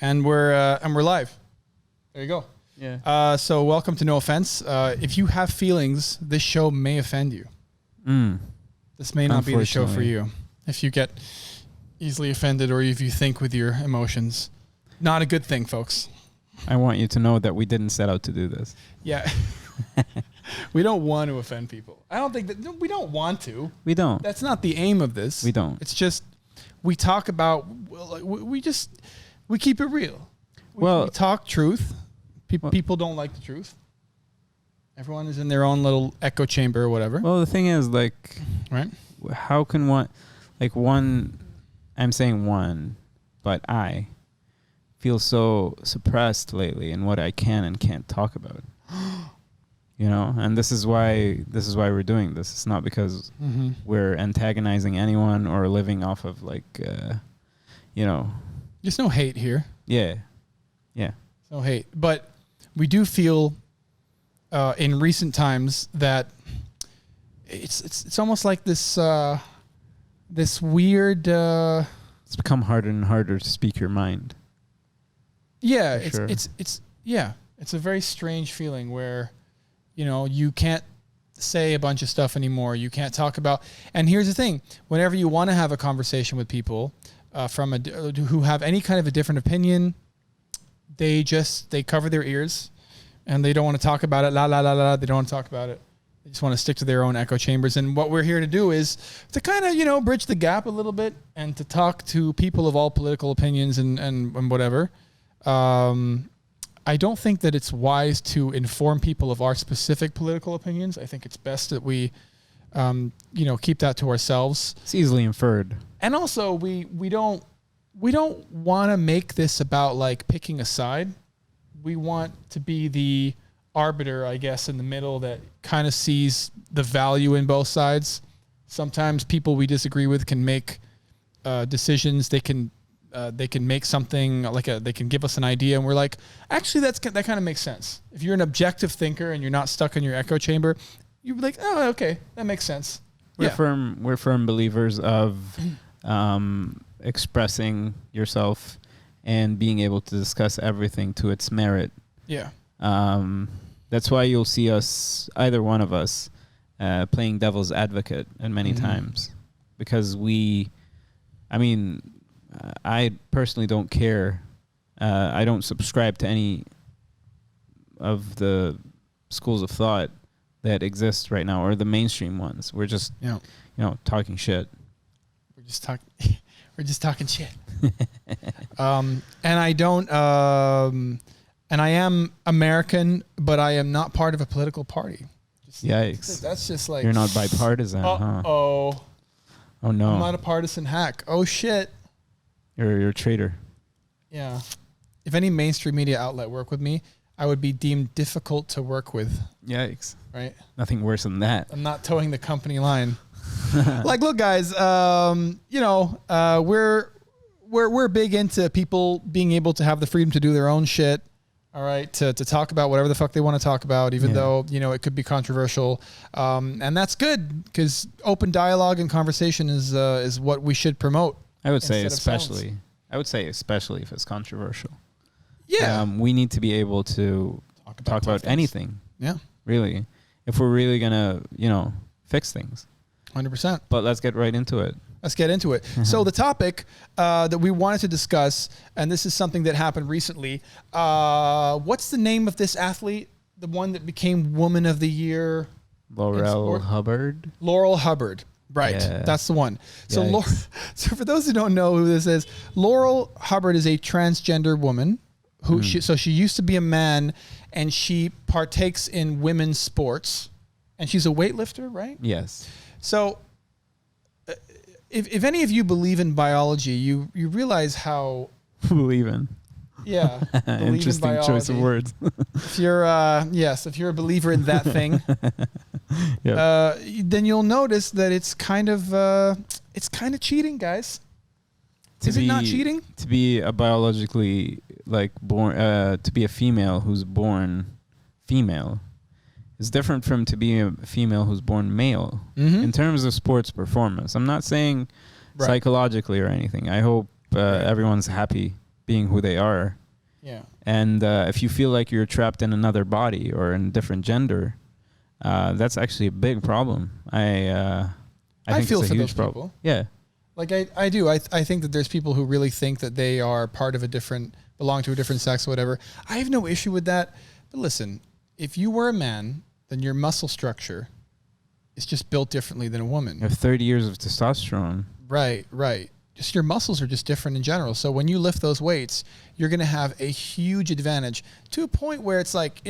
and we're live. There you go. Yeah. So welcome to No Offense. If you have feelings, this show may offend you. This may not be the show for you. If you get easily offended or if you think with your emotions, not a good thing, folks. I want you to know that we didn't set out to do this. Yeah. We don't want to offend people. I don't think that we don't want to. We don't. That's not the aim of this. We don't. It's just we talk about we keep it real. We talk truth. People don't like the truth. Everyone is in their own little echo chamber or whatever. Well, the thing is, like, right? How can I'm saying one, but I feel so suppressed lately in what I can and can't talk about. You know, and this is why we're doing this. It's not because we're antagonizing anyone or living off of There's no hate here. Yeah. No hate, but we do feel in recent times that it's almost like this weird. It's become harder and harder to speak your mind. Yeah, it's a very strange feeling where, you can't say a bunch of stuff anymore. You can't talk about. And here's the thing: whenever you want to have a conversation with people who have any kind of a different opinion, they cover their ears, and they don't want to talk about it. They don't want to talk about it. They just want to stick to their own echo chambers. And what we're here to do is to kind of bridge the gap a little bit and to talk to people of all political opinions and whatever. I don't think that it's wise to inform people of our specific political opinions. I think it's best that we, keep that to ourselves. It's easily inferred. And also, we don't want to make this about like picking a side. We want to be the arbiter, I guess, in the middle that kind of sees the value in both sides. Sometimes people we disagree with can make decisions. They can make something they can give us an idea, and we're like, actually, that kind of makes sense. If you're an objective thinker and you're not stuck in your echo chamber, you're like, oh, okay, that makes sense. We're firm believers of expressing yourself and being able to discuss everything to its merit. Yeah. That's why you'll see us, either one of us, playing devil's advocate many times, because I personally don't care. I don't subscribe to any of the schools of thought that exist right now, or the mainstream ones. We're just, talking shit. We're just talking shit. And I don't. And I am American, but I am not part of a political party. Yikes! That's just like, you're not bipartisan, huh? Oh no! I'm not a partisan hack. Oh shit! You're a traitor. Yeah. If any mainstream media outlet worked with me, I would be deemed difficult to work with. Yikes! Right? Nothing worse than that. I'm not towing the company line. Like, look, guys. We're big into people being able to have the freedom to do their own shit. All right, to talk about whatever the fuck they want to talk about, even though it could be controversial, and that's good because open dialogue and conversation is what we should promote. I would say especially if it's controversial. Yeah, we need to be able to talk about anything. Yeah, really, if we're really gonna fix things. 100%. But let's get right into it. Let's get into it. So the topic that we wanted to discuss, and this is something that happened recently. What's the name of this athlete? The one that became Woman of the Year? Laurel Hubbard. Laurel Hubbard. Right. Yeah. That's the one. So, so for those who don't know who this is, Laurel Hubbard is a transgender woman who she used to be a man, and she partakes in women's sports, and she's a weightlifter, right? Yes. So if any of you believe in biology, you realize how believe in. Yeah. Interesting choice of words. If you're if you're a believer in that thing, then you'll notice that it's kind of cheating, guys. Is it not cheating? To be a biologically born to be a female who's born female is different from to be a female who's born male in terms of sports performance. I'm not saying psychologically or anything. I hope everyone's happy being who they are. Yeah. And if you feel like you're trapped in another body or in a different gender, that's actually a big problem. I think feel it's a for huge those problem. people. Yeah. Like I do. I think that there's people who really think that they are part of belong to a different sex or whatever. I have no issue with that. But listen, if you were a man, then your muscle structure is just built differently than a woman. You have 30 years of testosterone. Right. Just your muscles are just different in general. So when you lift those weights, you're going to have a huge advantage to a point where it's like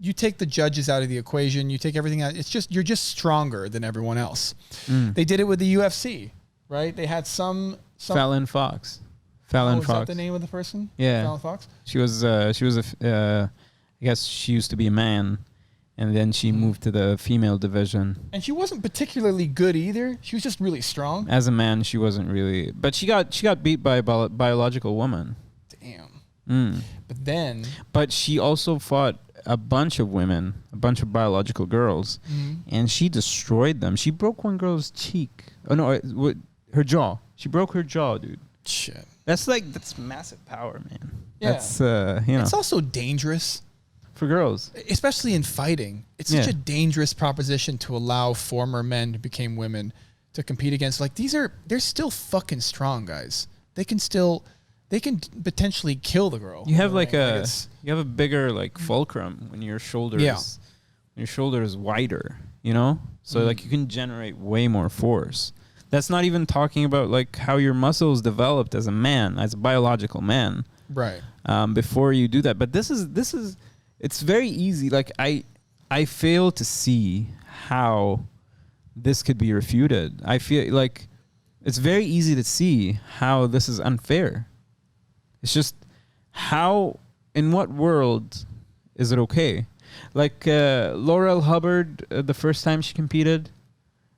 you take the judges out of the equation, you take everything out. You're just stronger than everyone else. They did it with the UFC, right? They had some Fallon Fox. Is that the name of the person? Yeah. Fallon Fox? She was I guess she used to be a man, and then she moved to the female division. And she wasn't particularly good either. She was just really strong. As a man, she wasn't really, but she got beat by a biological woman. Damn. But she also fought a bunch of women, a bunch of biological girls, and she destroyed them. She broke one girl's cheek. Oh no, her jaw. She broke her jaw, dude. Shit. That's massive power, man. Yeah. That's It's also dangerous for girls, especially in fighting. It's such a dangerous proposition to allow former men to become women to compete against. Like they're still fucking strong, guys. They can potentially kill the girl. You have you have a bigger fulcrum when your shoulders when your shoulder is wider, so you can generate way more force. That's not even talking about how your muscles developed as a man, as a biological man, right? Before you do that. But this is it's very easy. I fail to see how this could be refuted. I feel like it's very easy to see how this is unfair. It's just in what world is it okay? Laurel Hubbard, the first time she competed,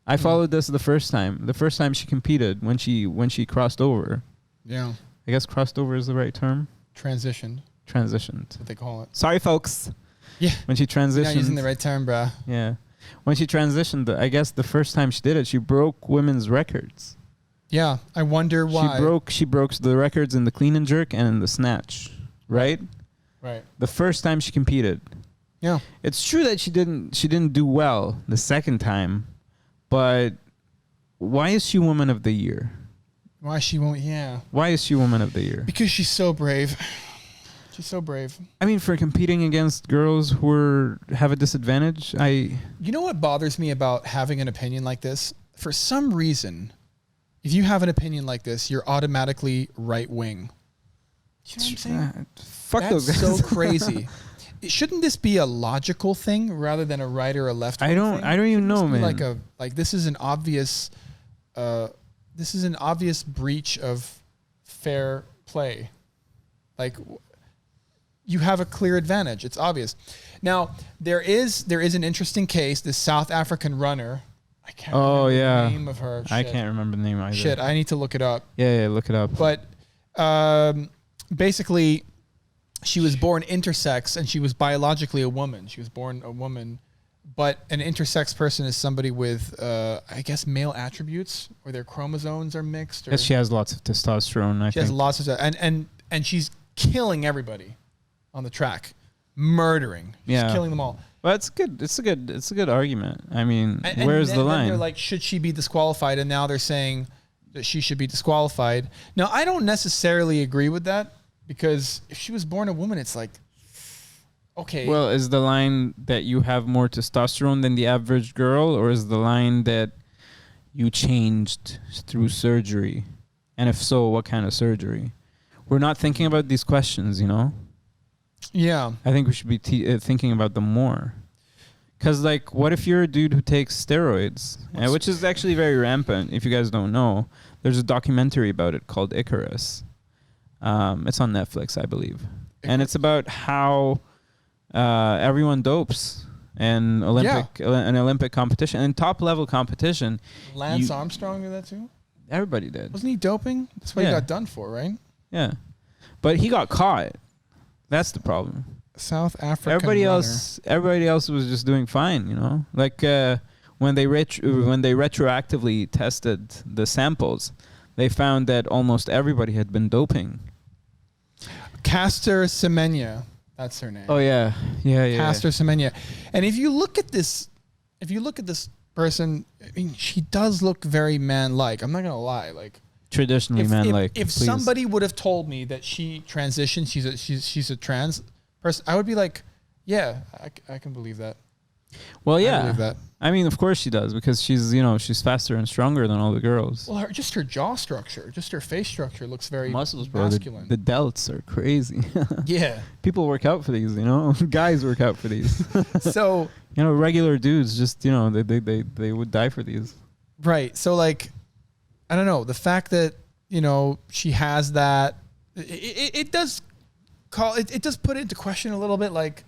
I followed this the first time she competed when she crossed over. Yeah. I guess crossed over is the right term. Transitioned. That's what they call it. Sorry, folks. Yeah. When she transitioned. You're not using the right term, bruh. Yeah. When she transitioned, I guess the first time she did it, she broke women's records. Yeah. I wonder why. She broke the records in the clean and jerk and in the snatch. Right? Right. The first time she competed. Yeah. It's true that she didn't do well the second time, but why is she Woman of the Year? Why she won't? Yeah. Why is she Woman of the Year? Because she's so brave. She's so brave. I mean, for competing against girls who have a disadvantage, You know what bothers me about having an opinion like this? For some reason, if you have an opinion like this, you're automatically right wing. You know what I'm saying? Fuck those guys. That's so crazy. Shouldn't this be a logical thing rather than a right or a left thing? I don't even know, man. This is an obvious breach of fair play. You have a clear advantage. It's obvious. Now, there is an interesting case. This South African runner. I can't remember the name of her. I can't remember the name either. Shit, I need to look it up. Yeah, look it up. But basically, she was born intersex and she was biologically a woman. She was born a woman, but an intersex person is somebody with, I guess, male attributes or their chromosomes are mixed. Yes, she has lots of testosterone. She has lots of, and she's killing everybody on the track, murdering. She's killing them all. Well, it's good. It's a good argument. I mean, where's the line? They're like, should she be disqualified? And now they're saying that she should be disqualified. Now, I don't necessarily agree with that because if she was born a woman, it's like, okay. Well, is the line that you have more testosterone than the average girl, or is the line that you changed through surgery? And if so, what kind of surgery? We're not thinking about these questions, Yeah. I think we should be thinking about them more. Because, what if you're a dude who takes steroids, which is actually very rampant, if you guys don't know. There's a documentary about it called Icarus. It's on Netflix, I believe. And it's about how everyone dopes in Olympic competition. And top-level competition. Lance Armstrong did that too? Everybody did. Wasn't he doping? That's what he got done for, right? Yeah. But he got caught. That's the problem. South African everybody else was just doing fine, when they retroactively tested the samples, they found that almost everybody had been doping Caster Semenya. That's her name. Oh yeah. Caster Semenya. And if you look at this person, I mean, she does look very man-like. I'm not gonna lie. Like traditionally man-like. If somebody would have told me that she transitioned, she's a trans person, I would be like, yeah, I can believe that. Well, yeah. I believe that. I mean, of course she does, because she's faster and stronger than all the girls. Well, just her jaw structure, just her face structure looks very muscles, bro. masculine. The delts are crazy. Yeah. People work out for these, Guys work out for these. So, regular dudes just, they would die for these. Right. So, like, I don't know. The fact that, she has that, it does put it into question a little bit, like,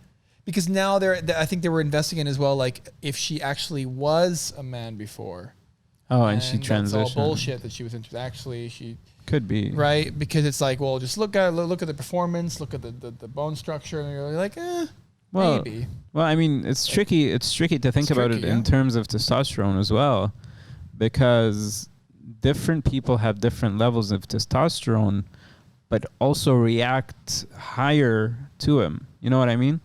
because now I think they were investigating as well, like if she actually was a man before. Oh, and she transitioned. That's all bullshit that she was actually she could be, right, because it's like, well, just look at the performance, look at the bone structure, and you're like, maybe. Well, I mean, it's tricky. It's tricky to think about it in terms of testosterone as well, because different people have different levels of testosterone, but also react higher to him. You know what I mean?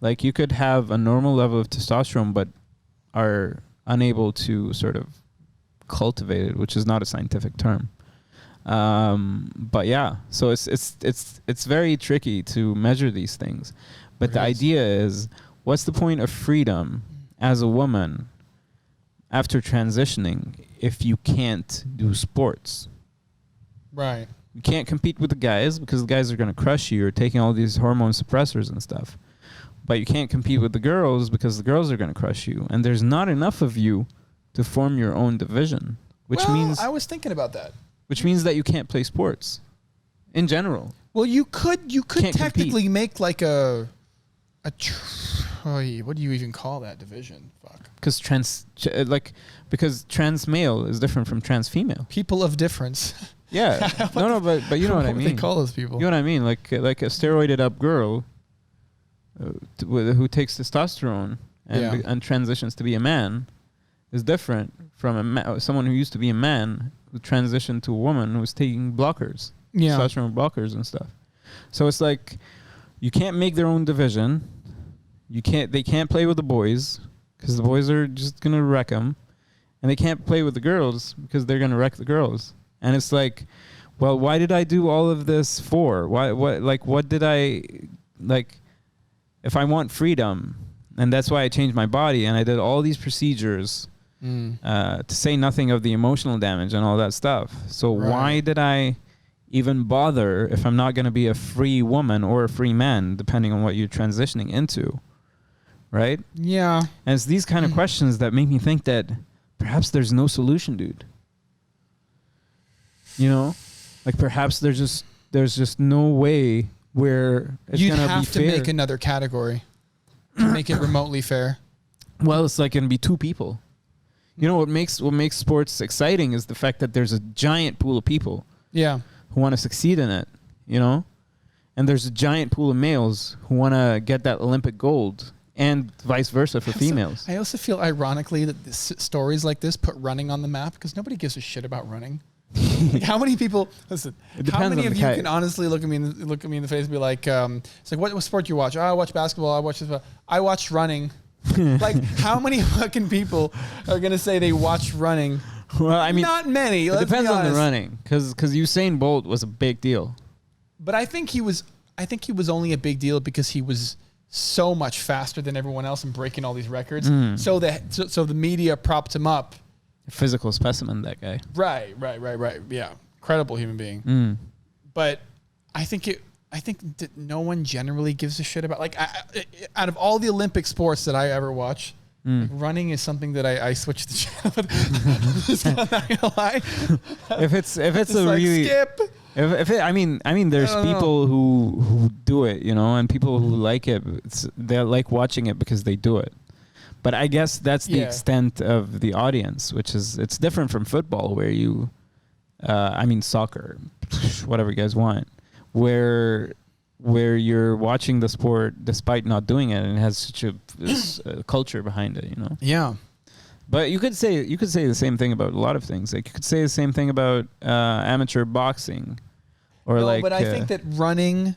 Like you could have a normal level of testosterone, but are unable to sort of cultivate it, which is not a scientific term. But yeah, so it's very tricky to measure these things. But the idea is, what's the point of freedom as a woman after transitioning if you can't do sports? Right. You can't compete with the guys because the guys are going to crush you. You're taking all these hormone suppressors and stuff. But you can't compete with the girls because the girls are going to crush you. And there's not enough of you to form your own division, which means... I was thinking about that. Which means that you can't play sports in general. Well, you could technically compete. Make like what do you even call that division? Fuck. Because trans male is different from trans female. People of difference. Yeah. but you know what I mean. They call those people. You know what I mean? Like a steroided up girl who takes testosterone and transitions to be a man is different from someone who used to be a man who transitioned to a woman who's taking blockers, testosterone blockers and stuff. So it's like you can't make their own division. They can't play with the boys because the boys are just gonna wreck them, and they can't play with the girls because they're gonna wreck the girls. And it's like, well, why did I do all of this for? What did I, like, if I want freedom, and that's why I changed my body, and I did all these procedures, to say nothing of the emotional damage and all that stuff. So why did I even bother if I'm not going to be a free woman or a free man, depending on what you're transitioning into, right? Yeah. And it's these kind of questions that make me think that perhaps there's no solution, dude. Like perhaps there's just no way where it's You'd gonna have be to fair. make another category to make it remotely fair. Well, it's like gonna be two people. What makes sports exciting is the fact that there's a giant pool of people. Yeah. Who want to succeed in it, and there's a giant pool of males who want to get that Olympic gold, and vice versa for females. I also feel ironically that stories like this put running on the map because nobody gives a shit about running. Like how many people? Listen, how many of you can honestly look at me in the face and be like, "It's like what sport do you watch? Oh, I watch basketball. I watch this. I watch running." Like how many fucking people are gonna say they watch running? Well, I mean, not many. It depends on the running, because Usain Bolt was a big deal. But I think he was only a big deal because he was so much faster than everyone else and breaking all these records. So the media propped him up. Physical specimen, that guy. Right. Yeah, incredible human being. But I think that no one generally gives a shit about. Like, out of all the Olympic sports that I ever watch, like running is something that I switch the channel. I'm not gonna lie. If it's a like really skip. I mean, there's people who do it, and people who like it. They like watching it because they do it. But I guess that's the extent of the audience, it's different from football where soccer, whatever you guys want, where you're watching the sport despite not doing it, and it has such a culture behind it, Yeah. But you could say the same thing about a lot of things. Like you could say the same thing about amateur boxing, or but I think that running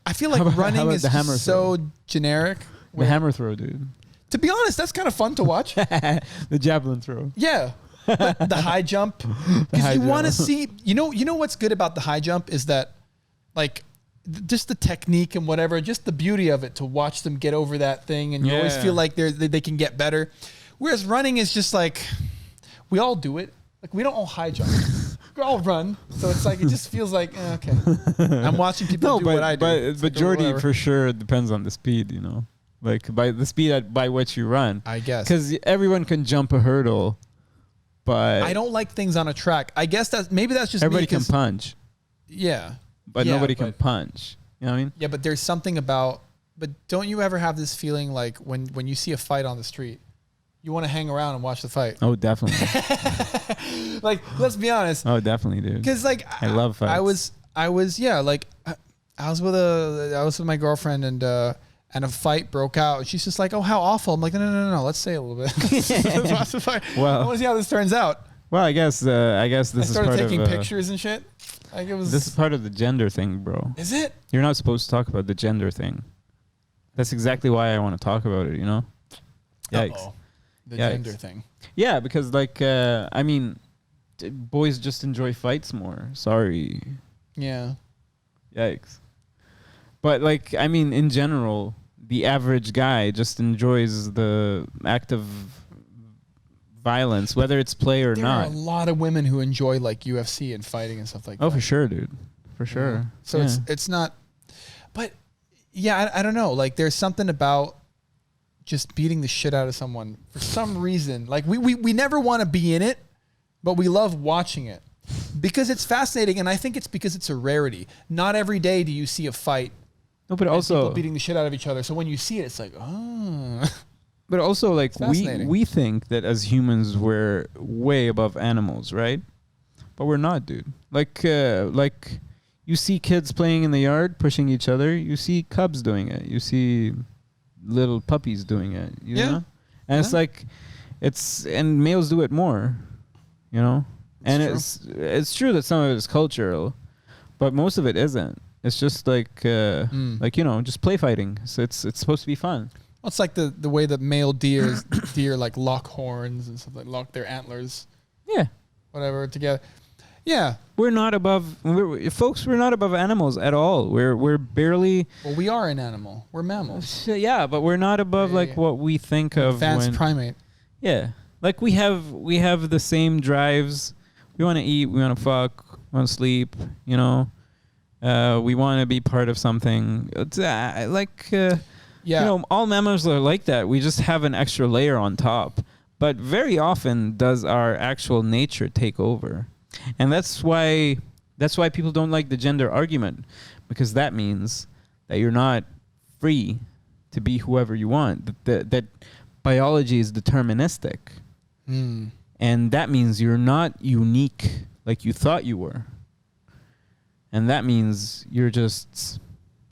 I feel like running is just so generic. The hammer throw, dude. To be honest, that's kind of fun to watch. The javelin throw. Yeah. But the high jump. Because you want to see, you know what's good about the high jump is that, like, just the technique and whatever, just the beauty of it to watch them get over that thing, and you always feel like they can get better. Whereas running is just like, we all do it. Like, we don't all high jump. We all run. So it's like, it just feels like, okay. I'm watching people do what I do. But majority for sure depends on the speed, you know. Like, by the speed by which you run. I guess. Because everyone can jump a hurdle, but... I don't like things on a track. I guess maybe that's just everybody can punch. Yeah. But nobody can punch. You know what I mean? Yeah, but there's something about... But don't you ever have this feeling like when you see a fight on the street, you want to hang around and watch the fight? Oh, definitely. Like, let's be honest. Oh, definitely, dude. Because, like... I love fights. I was with my girlfriend and a fight broke out. And she's just like, oh, how awful. I'm like, no. Let's stay a little bit. Well, I want to see how this turns out. Well, I guess this is part of... I started taking pictures and shit. Like, it was... This is part of the gender thing, bro. Is it? You're not supposed to talk about the gender thing. That's exactly why I want to talk about it, you know? Yikes. Uh-oh. The gender thing. Yeah, because, like, I mean, boys just enjoy fights more. Sorry. Yeah. Yikes. But, like, I mean, in general, the average guy just enjoys the act of violence, whether it's play or not. There are a lot of women who enjoy, like, UFC and fighting and stuff like that. Oh, for sure, dude. For sure. Yeah. So it's not... But, yeah, I don't know. Like, there's something about just beating the shit out of someone for some reason. Like, we never want to be in it, but we love watching it because it's fascinating, and I think it's because it's a rarity. Not every day do you see a fight. No, but also people beating the shit out of each other. So when you see it, it's like, oh. But also, like, we think that as humans we're way above animals, right? But we're not, dude. Like you see kids playing in the yard, pushing each other. You see cubs doing it. You see little puppies doing it. You know? And it's like, and males do it more, you know? And it's true that some of it is cultural, but most of it isn't. It's just like, like, you know, just play fighting. So it's supposed to be fun. Well, it's like the way that male deer like lock horns and stuff, like lock their antlers. Yeah. Whatever together. Yeah. We're not above, folks, we're not above animals at all. We're barely. Well, we are an animal. We're mammals. Yeah, but we're not above like what we think of. Advanced primate. Yeah. Like we have the same drives. We want to eat, we want to fuck, we want to sleep, you know. We want to be part of something. It's you know, all mammals are like that. We just have an extra layer on top. But very often does our actual nature take over. And that's why people don't like the gender argument, because that means that you're not free to be whoever you want. That biology is deterministic. And that means you're not unique like you thought you were. And that means you're just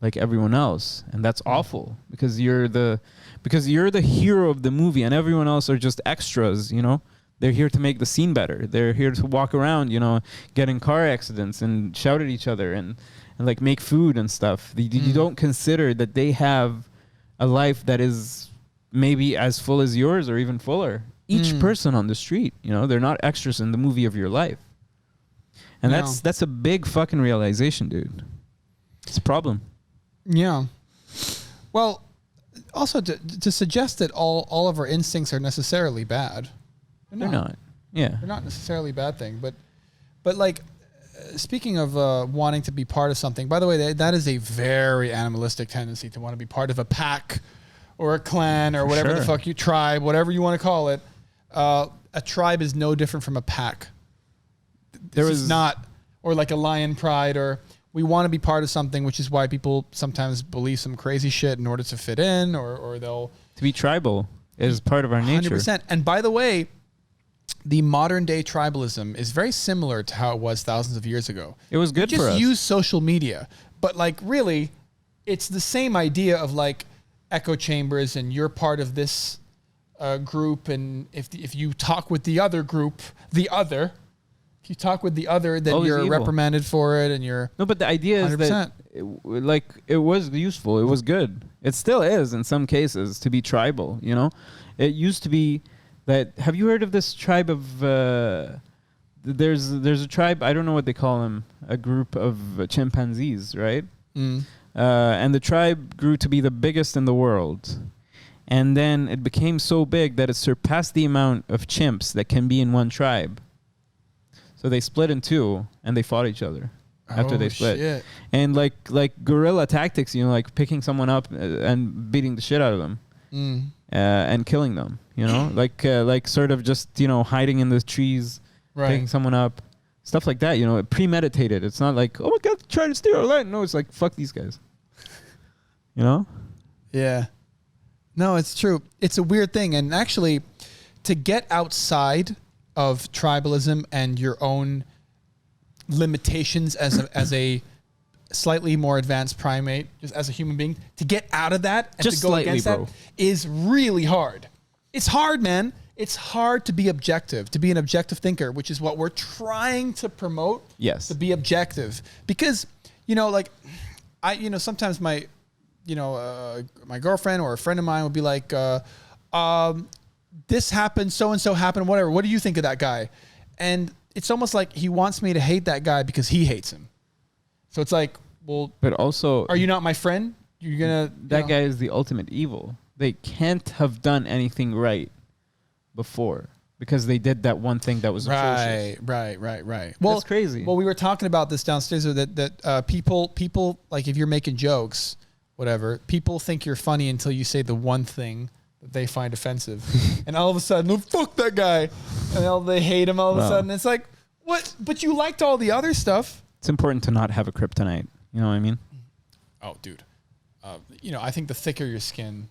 like everyone else, and that's awful because you're the hero of the movie, and everyone else are just extras. You know, they're here to make the scene better. They're here to walk around, you know, get in car accidents and shout at each other and like make food and stuff. You don't consider that they have a life that is maybe as full as yours or even fuller. Each person on the street, you know, they're not extras in the movie of your life. And that's a big fucking realization, dude. It's a problem. Yeah. Well, also to suggest that all of our instincts are necessarily bad. They're not. Yeah. They're not necessarily a bad thing. But like, speaking of wanting to be part of something, by the way, that is a very animalistic tendency to want to be part of a pack or a clan or whatever the fuck tribe, whatever you want to call it. A tribe is no different from a pack. There is not, or like a lion pride, or we want to be part of something, which is why people sometimes believe some crazy shit in order to fit in, or they'll... To be tribal is part of our nature. 100%. And by the way, the modern day tribalism is very similar to how it was thousands of years ago. It was good for us. Just use social media. But like really, it's the same idea of like echo chambers, and you're part of this group, and if you talk with the other group, the other If you talk with the other, then Always you're evil. reprimanded for it, and you're No, but the idea is that 100%. it was useful. It was good. It still is in some cases to be tribal. You know, it used to be that. Have you heard of this tribe of? There's a tribe. I don't know what they call them. A group of chimpanzees, right? And the tribe grew to be the biggest in the world. And then it became so big that it surpassed the amount of chimps that can be in one tribe. So they split in two and they fought each other after they split. Shit. And like guerrilla tactics, you know, like picking someone up and beating the shit out of them and killing them, you know, like sort of just, you know, hiding in the trees, picking someone up, stuff like that, you know, premeditated. It's not like, oh my God, trying to steal our land. No, it's like, fuck these guys, you know? Yeah. No, it's true. It's a weird thing. And actually, to get outside of tribalism and your own limitations as a slightly more advanced primate, just as a human being, to get out of that and just to go slightly, against bro. that is really hard. It's hard, man. It's hard to be objective, to be an objective thinker, which is what we're trying to promote. Yes. To be objective. Because, you know, like, sometimes my girlfriend or a friend of mine would be like, this happened, so-and-so happened, whatever. What do you think of that guy? And it's almost like he wants me to hate that guy because he hates him. So it's like, well, but also, are you not my friend? You're going to... That guy is the ultimate evil. They can't have done anything right before because they did that one thing that was atrocious. Right. Well, that's crazy. Well, we were talking about this downstairs that people, like if you're making jokes, whatever, people think you're funny until you say the one thing that they find offensive. And all of a sudden, oh, fuck that guy. And they hate him all of a sudden. It's like, what? But you liked all the other stuff. It's important to not have a kryptonite. You know what I mean? Oh, dude. I think the thicker your skin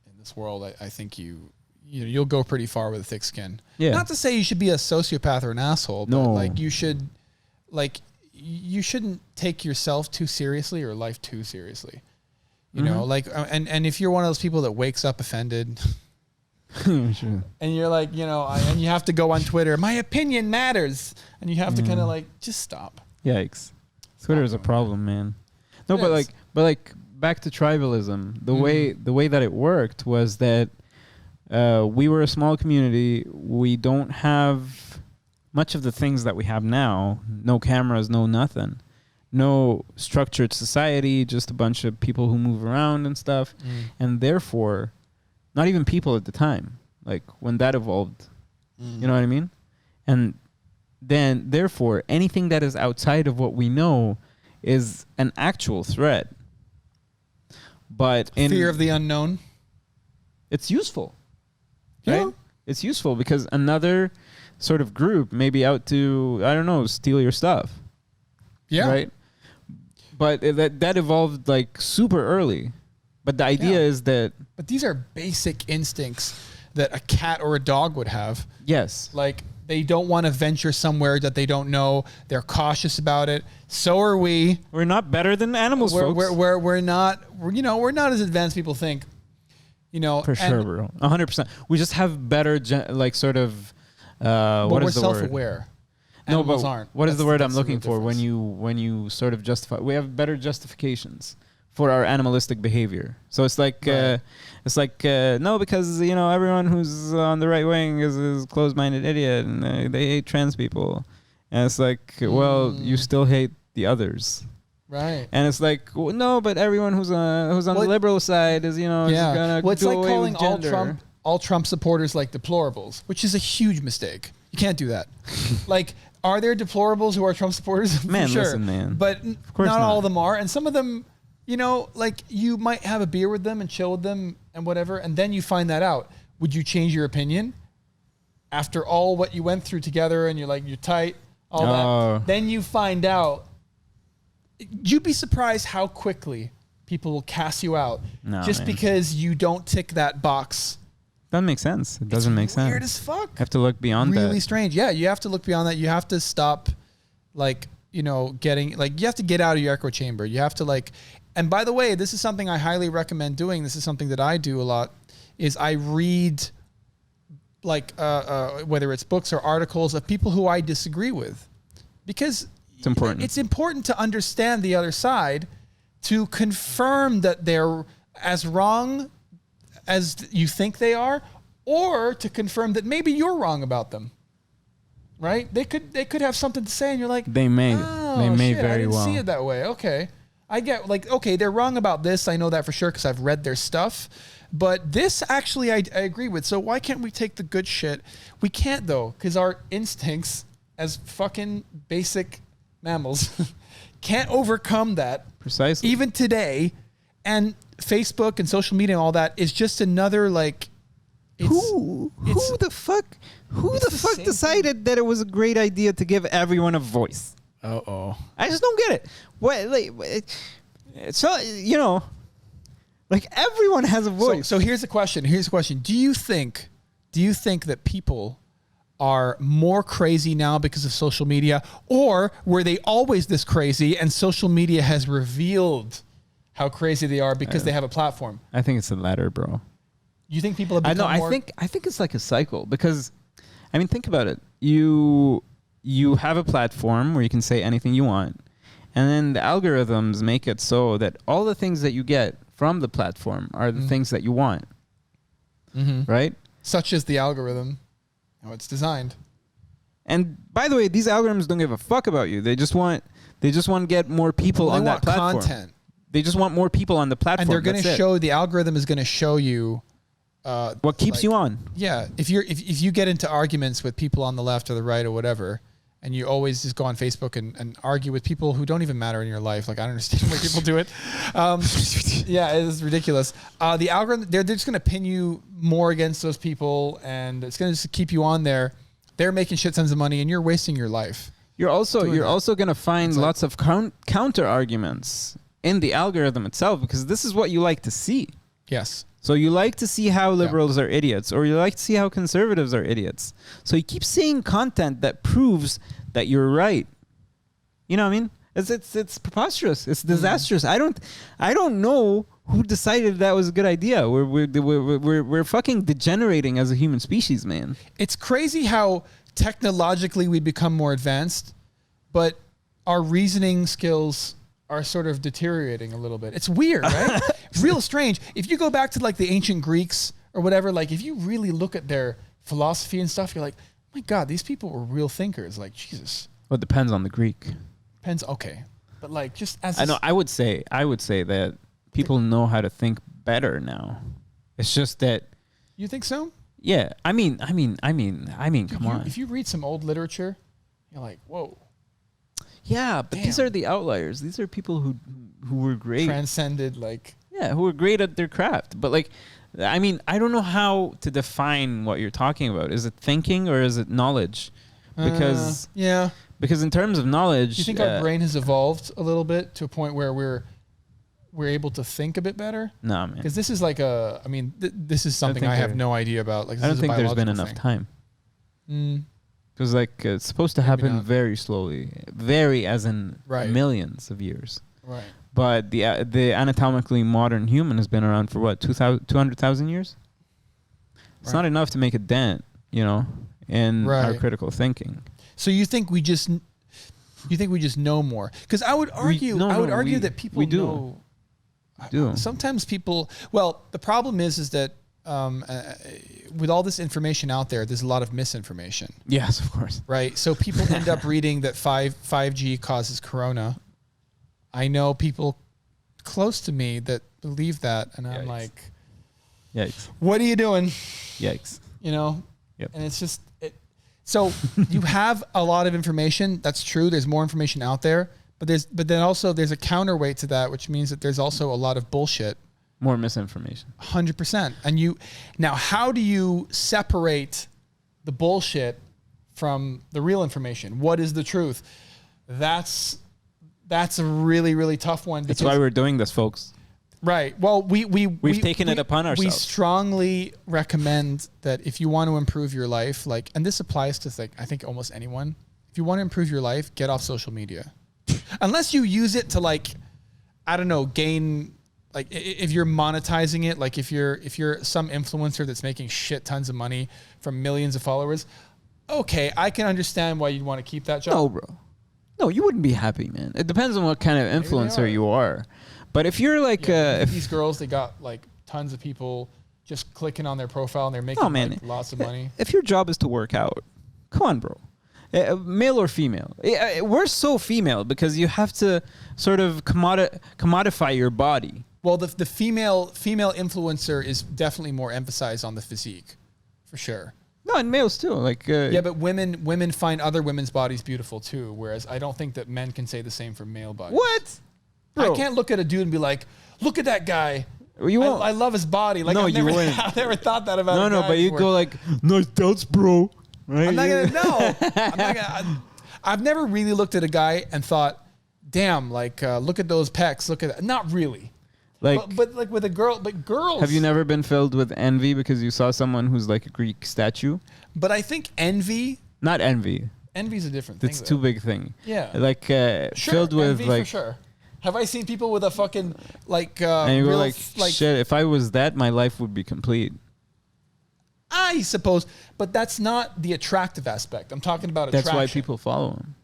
in this world, I think you'll go pretty far with a thick skin. Yeah. Not to say you should be a sociopath or an asshole, but No. like you shouldn't take yourself too seriously or life too seriously. You know, like, and if you're one of those people that wakes up offended Sure. and you're like, and you have to go on Twitter, my opinion matters. And you have to kind of like, just stop. Yikes. Twitter is a problem, man. No, It but like back to tribalism, the way that it worked was that we were a small community. We don't have much of the things that we have now. No cameras, no nothing. No structured society, just a bunch of people who move around and stuff. And therefore, not even people at the time, like when that evolved, you know what I mean? And then therefore, anything that is outside of what we know is an actual threat. But in Fear of the unknown. It's useful. Yeah. Right? It's useful because another sort of group may be out to, I don't know, steal your stuff. Yeah. Right? But that evolved like super early. But the idea is that... But these are basic instincts that a cat or a dog would have. Yes. Like, they don't want to venture somewhere that they don't know. They're cautious about it. So are we. We're not better than animals, folks. We're not as advanced people think. For sure, bro. 100%. We just have better, what is the word? We're self-aware. Animals aren't. What is the word I'm looking for when you sort of justify? We have better justifications for our animalistic behavior. So it's like no, because everyone who's on the right wing is a closed-minded idiot and they hate trans people, and it's like, well, you still hate the others. Right. And it's like, well, no, but everyone who's on the liberal side is, just gonna it's do like away calling with gender. all Trump supporters like deplorables, which is a huge mistake. You can't do that. Like, are there deplorables who are Trump supporters? Man, sure. listen, man. But not all of them are. And some of them, like you might have a beer with them and chill with them and whatever, and then you find that out. Would you change your opinion after all what you went through together and you're tight, all that? Then you find out. You'd be surprised how quickly people will cast you out because you don't tick that box. Doesn't make sense. It doesn't make sense. Weird as fuck. Have to look beyond that. Really strange. Yeah, you have to look beyond that. You have to stop, getting you have to get out of your echo chamber. You have to and by the way, this is something I highly recommend doing. This is something that I do a lot. Is I read whether it's books or articles of people who I disagree with. because it's important. It's important to understand the other side, to confirm that they're as wrong as you think they are, or to confirm that maybe you're wrong about them. Right? They could have something to say, and you're like, they may very I didn't well see it that way. Okay, I get like, okay, they're wrong about this. I know that for sure because I've read their stuff. But this actually, I agree with. So why can't we take the good shit? We can't though, because our instincts as fucking basic mammals can't overcome that. Precisely. Even today, and Facebook and social media and all that is just another like. Who the fuck decided that it was a great idea to give everyone a voice? I just don't get it. What, like, so you know, like everyone has a voice. So here's the question. Do you think that people are more crazy now because of social media, or were they always this crazy and social media has revealed how crazy they are because they have a platform? I think it's the latter, bro. You think people have become more... I think it's like a cycle because, I mean, think about it. You have a platform where you can say anything you want, and then the algorithms make it so that all the things that you get from the platform are the things that you want, right? Such as the algorithm, how it's designed. And by the way, these algorithms don't give a fuck about you. They just want to get more people on that platform. Content. They just want more people on the platform. And they're going to show, the algorithm is going to show you what keeps you on. Yeah, if you get into arguments with people on the left or the right or whatever, and you always just go on Facebook and argue with people who don't even matter in your life, like I don't understand why people do it. Yeah, it is ridiculous. The algorithm, they're just going to pin you more against those people, and it's going to just keep you on there. They're making shit tons of money, and you're wasting your life. You're also going to find lots of counter arguments in the algorithm itself, because this is what you like to see. Yes. So you like to see how liberals are idiots, or you like to see how conservatives are idiots. So you keep seeing content that proves that you're right. You know what I mean? It's preposterous. It's disastrous. I don't know who decided that was a good idea. We're fucking degenerating as a human species, man. It's crazy how technologically we become more advanced, but our reasoning skills are sort of deteriorating a little bit. It's weird, right? Real strange. If you go back to like the ancient Greeks or whatever, like if you really look at their philosophy and stuff, you're like, oh my God, these people were real thinkers. Like, Jesus. Well, it depends on the Greek. Depends. Okay. But like, just as I know, I would say that people know how to think better now. It's just that. You think so? Yeah. I mean, come on. If you read some old literature, you're like, whoa. Yeah, but these are the outliers. These are people who were great. Transcended, like... Yeah, who were great at their craft. But, like, I mean, I don't know how to define what you're talking about. Is it thinking or is it knowledge? Because... yeah. Because in terms of knowledge... Do you think our brain has evolved a little bit to a point where we're able to think a bit better? No, man. Because this is like a... I mean, this is something I have no idea about. Like, I don't think there's been enough time. Because like it's supposed to happen very slowly, very as in millions of years. Right. But the anatomically modern human has been around for what, 200,000 years? It's not enough to make a dent, you know, in our critical thinking. So you think we just know more? Because I would argue that people know. We do. Sometimes people. Well, the problem is that. With all this information out there, there's a lot of misinformation. Yes, of course. Right. So people end up reading that 5G causes corona. I know people close to me that believe that, and I'm like, yikes. What are you doing? Yikes. You know? Yep. And it's just so you have a lot of information. That's true. There's more information out there, but then also there's a counterweight to that, which means that there's also a lot of bullshit. More misinformation. 100%. And now how do you separate the bullshit from the real information? What is the truth? That's a really, really tough one. That's why we're doing this, folks. Right. Well, we've taken it upon ourselves. We strongly recommend that if you want to improve your life, like, and this applies to I think almost anyone. If you want to improve your life, get off social media. Unless you use it to like, I don't know, gain. Like if you're monetizing it, like if you're some influencer that's making shit tons of money from millions of followers, okay, I can understand why you'd want to keep that job. No, bro. No, you wouldn't be happy, man. It depends on what kind of influencer you are. But if you're like, if these girls, they got like tons of people just clicking on their profile and they're making like, lots of money. If your job is to work out, come on, bro. Male or female? We're so female because you have to sort of commodify your body. Well, the female influencer is definitely more emphasized on the physique, for sure. No, and males too. Like yeah, but women find other women's bodies beautiful too. Whereas I don't think that men can say the same for male bodies. What? Bro. I can't look at a dude and be like, "Look at that guy. You won't. I love his body." Like, no, you wouldn't. I've never thought that about. No, but you go like, "Nice delts, bro." Right? I'm not gonna. No, I'm not gonna. I've never really looked at a guy and thought, "Damn, like, look at those pecs. Look at that." Not really. Like, but like with a girl, but girls. Have you never been filled with envy because you saw someone who's like a Greek statue? But I think envy. Not envy. Envy's a different thing. It's too big thing. Yeah. Like filled with envy like. For sure. Have I seen people with a fucking like? And you go like, shit. If I was that, my life would be complete. I suppose, but that's not the attractive aspect. I'm talking about attraction. That's why people follow him.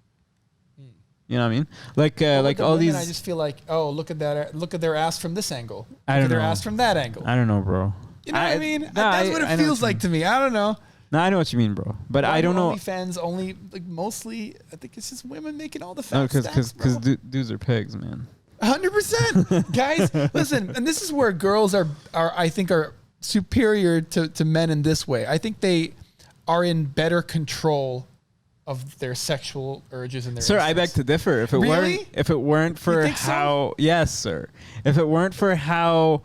You know what I mean? Like all women, these. I just feel like, oh, look at that! Look at their ass from this angle. I don't look at know. their ass from that angle. I don't know, bro. You know what I mean? That's what it feels like to me. I don't know. No, I know what you mean, bro. But I don't know. OnlyFans only, like mostly, I think it's just women making all the fat stacks, because dudes are pigs, man. 100%, guys. Listen, and this is where girls are I think are superior to men in this way. I think they are in better control of their sexual urges and their Sir, instincts. I beg to differ. If it weren't for how yes, sir. If it weren't for how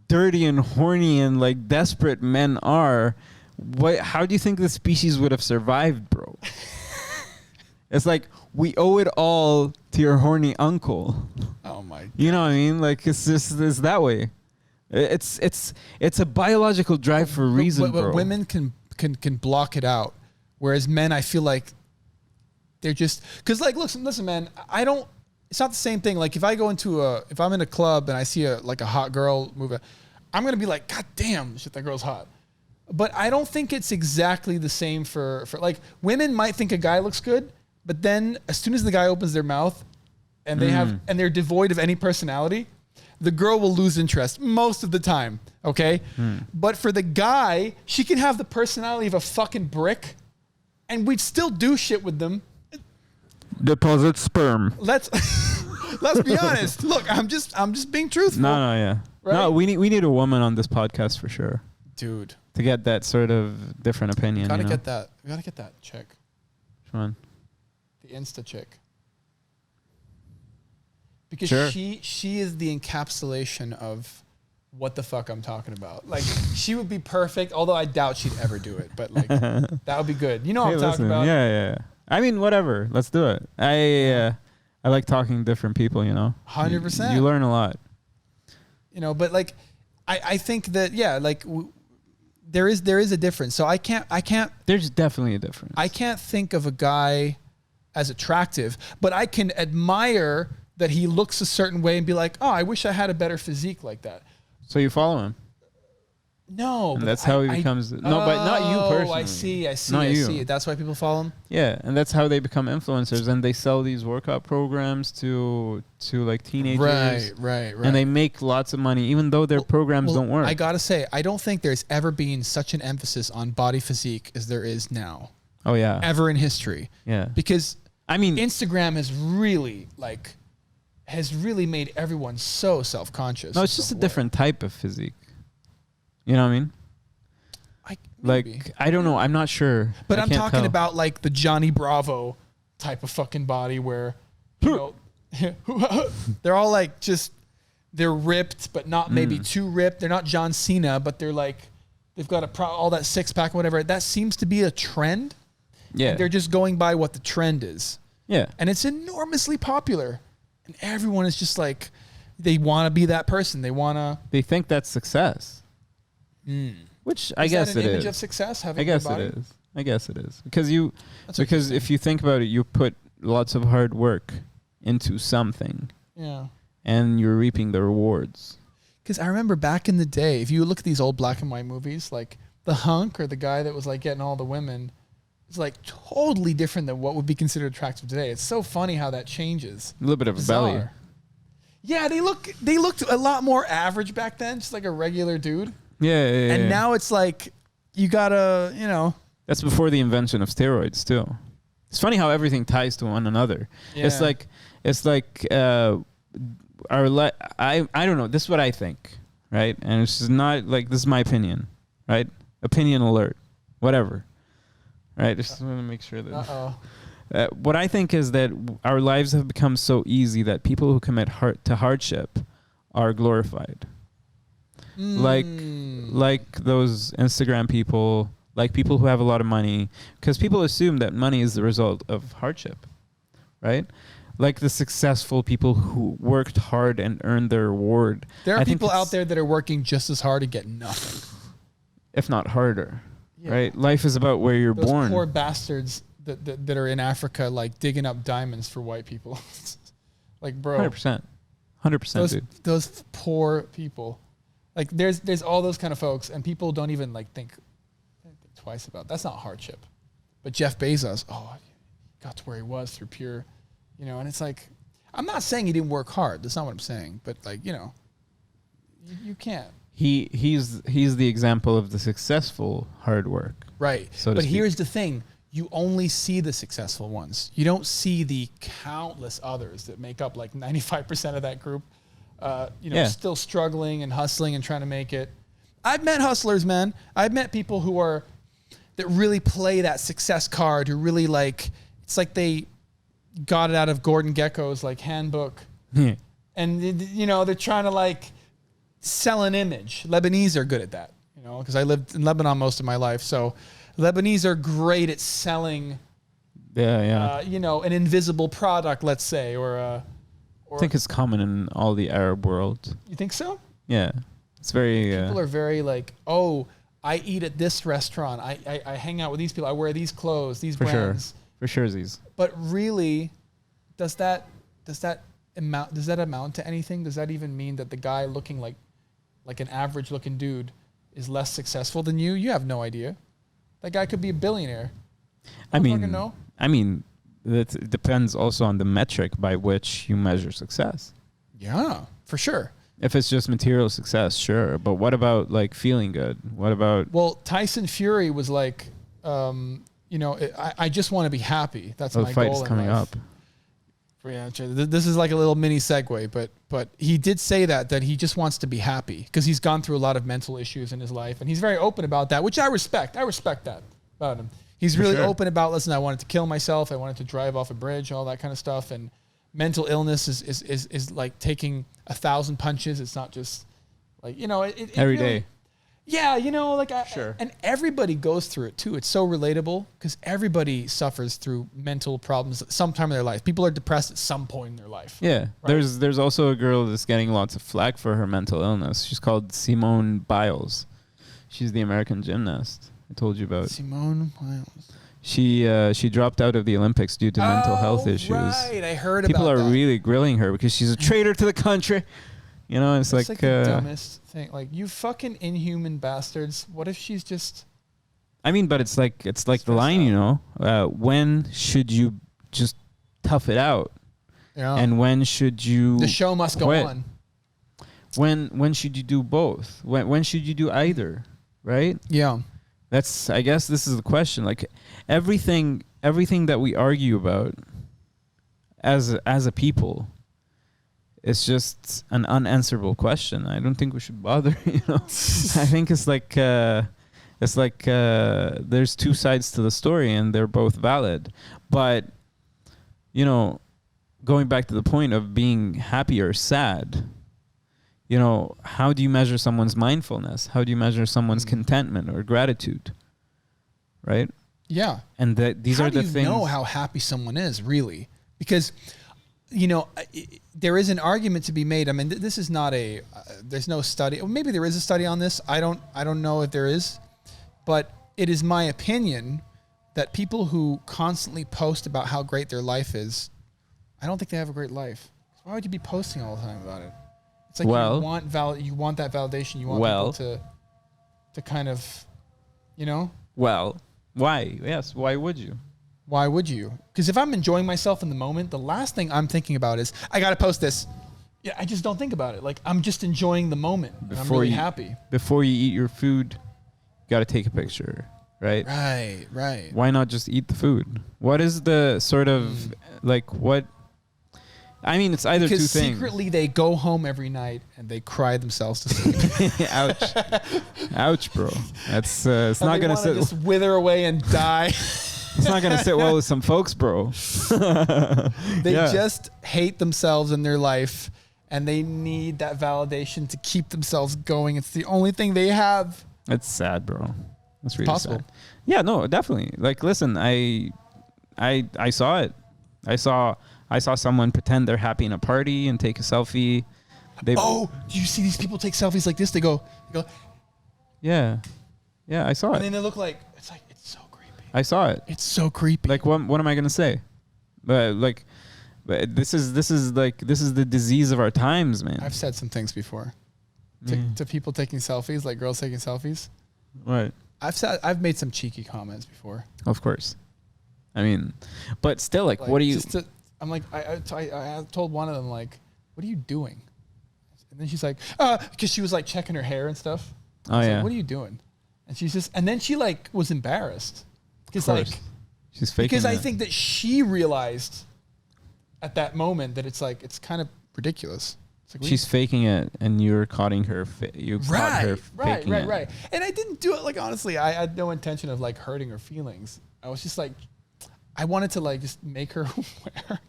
dirty and horny and like desperate men are, how do you think the species would have survived, bro? It's like we owe it all to your horny uncle. Oh my God. You know what I mean? Like it's that way. It's a biological drive for a reason, bro. But women can block it out. Whereas men, I feel like they're just, cause like, listen, man, it's not the same thing. Like if I'm in a club and I see a hot girl move, I'm going to be like, God damn, shit, that girl's hot. But I don't think it's exactly the same for like women might think a guy looks good, but then as soon as the guy opens their mouth and they're devoid of any personality, the girl will lose interest most of the time. Okay. But for the guy, she can have the personality of a fucking brick and we'd still do shit with them. Deposit sperm. Let's be honest. Look, I'm just being truthful. No, yeah. Right? No, we need a woman on this podcast for sure. Dude. To get that sort of different opinion. We gotta get that chick. Which one? The Insta chick. Because she is the encapsulation of what the fuck I'm talking about. Like she would be perfect, although I doubt she'd ever do it. But like that would be good. You know what I'm talking about? Yeah. I mean, whatever. Let's do it. I like talking to different people. You know, 100%. You learn a lot. You know, but like I think that like there is a difference. So I can't. There's definitely a difference. I can't think of a guy as attractive, but I can admire that he looks a certain way and be like, oh, I wish I had a better physique like that. So you follow him? No. And that's how he becomes... but not you personally. I see. Not I you. see. That's why people follow him? Yeah, and that's how they become influencers, and they sell these workout programs to like teenagers. Right. And they make lots of money, even though their programs don't work. I gotta say, I don't think there's ever been such an emphasis on body physique as there is now. Oh, yeah. Ever in history. Yeah. Because, I mean... Instagram has really made everyone so self-conscious. No, it's just a different type of physique. You know what I mean? I don't know. I'm not sure. But I'm talking about like the Johnny Bravo type of fucking body where, you know, they're all like they're ripped, but not maybe too ripped. They're not John Cena, but they're like, they've got all that six pack, whatever. That seems to be a trend. Yeah. And they're just going by what the trend is. Yeah. And it's enormously popular. And everyone is just like, they want to be that person. They think that's success. Which I guess it is. Is that an image of success? I guess it is. Because if you think about it, you put lots of hard work into something. Yeah. And you're reaping the rewards. Because I remember back in the day, if you look at these old black and white movies, like the hunk or the guy that was like getting all the women, is like totally different than what would be considered attractive today. It's so funny how that changes. A little bit of a belly. Yeah, they looked a lot more average back then, just like a regular dude. Yeah. And now it's like you gotta, you know. That's before the invention of steroids too. It's funny how everything ties to one another. Yeah. It's like I don't know. This is what I think, right? And it's just not like, this is my opinion, right? Opinion alert, whatever, right? Just want to make sure that. What I think is that our lives have become so easy that people who commit to hardship are glorified. Like those Instagram people, like people who have a lot of money, because people assume that money is the result of hardship, right? Like the successful people who worked hard and earned their reward. There are people out there that are working just as hard to get nothing, if not harder, right? Life is about where you're born. Those poor bastards that are in Africa, like digging up diamonds for white people. Like, bro, 100%, dude. Those poor people. Like, there's all those kind of folks, and people don't even like think twice about it. That's not hardship. But Jeff Bezos, got to where he was through pure, you know. And it's like, I'm not saying he didn't work hard. That's not what I'm saying. But like, you know, you can't. He's the example of the successful hard work, right? But here's the thing: you only see the successful ones. You don't see the countless others that make up like 95% of that group. Still struggling and hustling and trying to make it. I've met hustlers, man. I've met people that really play that success card, who really like, it's like they got it out of Gordon Gekko's like handbook. And you know, they're trying to like sell an image. Lebanese are good at that, you know, because I lived in Lebanon most of my life. So Lebanese are great at selling, an invisible product, let's say, I think it's common in all the Arab world. You think so? Yeah. It's very... People are very like, I eat at this restaurant. I hang out with these people. I wear these clothes, these brands. For sure, Z's. But really, does that amount to anything? Does that even mean that the guy looking like an average looking dude is less successful than you? You have no idea. That guy could be a billionaire. I mean, that depends also on the metric by which you measure success. Yeah, for sure. If it's just material success, sure. But what about like feeling good? What about... Well, Tyson Fury was like, I just want to be happy. That's my goal. The fight is coming up. Yeah, this is like a little mini segue, but he did say that he just wants to be happy because he's gone through a lot of mental issues in his life, and he's very open about that, which I respect. I respect that about him. He's really open about, listen, I wanted to kill myself. I wanted to drive off a bridge, all that kind of stuff. And mental illness is like taking 1,000 punches. It's not just like, every day. Yeah. And everybody goes through it too. It's so relatable because everybody suffers through mental problems at some time in their life. People are depressed at some point in their life. Yeah. Right? There's also a girl that's getting lots of flack for her mental illness. She's called Simone Biles. She's the American gymnast I told you about. Simone Biles. She dropped out of the Olympics due to mental health issues. Right, I heard People about that. People are really grilling her because she's a traitor to the country. It's like the dumbest thing. Like, you fucking inhuman bastards. What if she's just... I mean, but it's like the line, when should you just tough it out? Yeah. And when should you... The show must go on. When should you do both? When should you do either? Right? Yeah. I guess this is the question. Like, everything that we argue about as a people, it's just an unanswerable question. I don't think we should bother. I think it's like there's two sides to the story and they're both valid. But going back to the point of being happy or sad, how do you measure someone's mindfulness? How do you measure someone's contentment or gratitude? Right? Yeah. And these are the things. How do you know how happy someone is, really? Because, there is an argument to be made. I mean, this is not there's no study. Or maybe there is a study on this. I don't know if there is. But it is my opinion that people who constantly post about how great their life is, I don't think they have a great life. Why would you be posting all the time about it? It's like you want that validation. You want people to kind of, Well, Why? Yes. Why would you? Why would you? Because if I'm enjoying myself in the moment, the last thing I'm thinking about is, I got to post this. Yeah, I just don't think about it. Like, I'm just enjoying the moment. I'm really happy. Before you eat your food, you got to take a picture, right? Right. Why not just eat the food? What is the sort of, like, what? I mean, it's either two things. Because secretly they go home every night and they cry themselves to sleep. Ouch. Ouch, bro. That's, it's not going to sit. Just wither away and die. It's not going to sit well with some folks, bro. They just hate themselves in their life, and they need that validation to keep themselves going. It's the only thing they have. It's sad, bro. That's really possible. Sad. Yeah, no, definitely. Like, listen, I saw it. I saw someone pretend they're happy in a party and take a selfie. Do you see these people take selfies like this? They go. Yeah, I saw it. And then they look like, it's so creepy. I saw it. It's so creepy. Like, what am I gonna say? But this is the disease of our times, man. I've said some things before to people taking selfies, like girls taking selfies. Right. I've made some cheeky comments before. Of course. I mean, but still, like what do you? I'm like, I told one of them, like, what are you doing? And then she's like, because she was like checking her hair and stuff. Oh yeah. Like, what are you doing? And she's just, and then she like was embarrassed because like she's faking. Because I think that she realized at that moment that it's like, it's kind of ridiculous. It's like, she's faking it, and you're caught her. Caught her faking it. Right. And I didn't do it like, honestly. I had no intention of like hurting her feelings. I was just like, I wanted to like just make her aware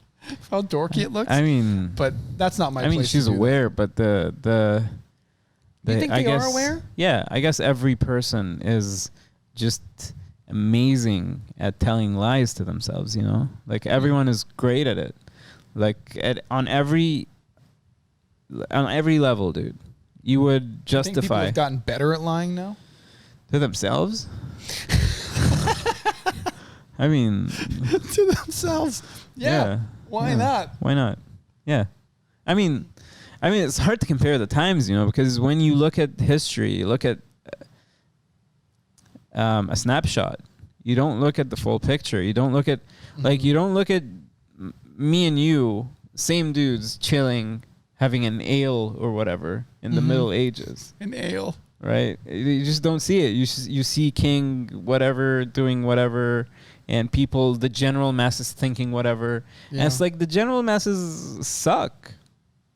how dorky it looks. I mean, but that's not my. I mean, she's aware, but the. You think they are aware? Yeah, I guess every person is just amazing at telling lies to themselves. You know, like everyone is great at it. Like on every level, dude. You would justify. You think people have gotten better at lying now? To themselves? I mean, to themselves. Yeah. Why not? Why not? Yeah. I mean, it's hard to compare the times, you know, because when you look at history, you look at a snapshot. You don't look at the full picture. You don't look at you don't look at me and you, same dudes chilling, having an ale or whatever in the Middle Ages. An ale. Right? You just don't see it. You see king whatever doing whatever, and people, the general masses thinking whatever. Yeah. And it's like the general masses suck.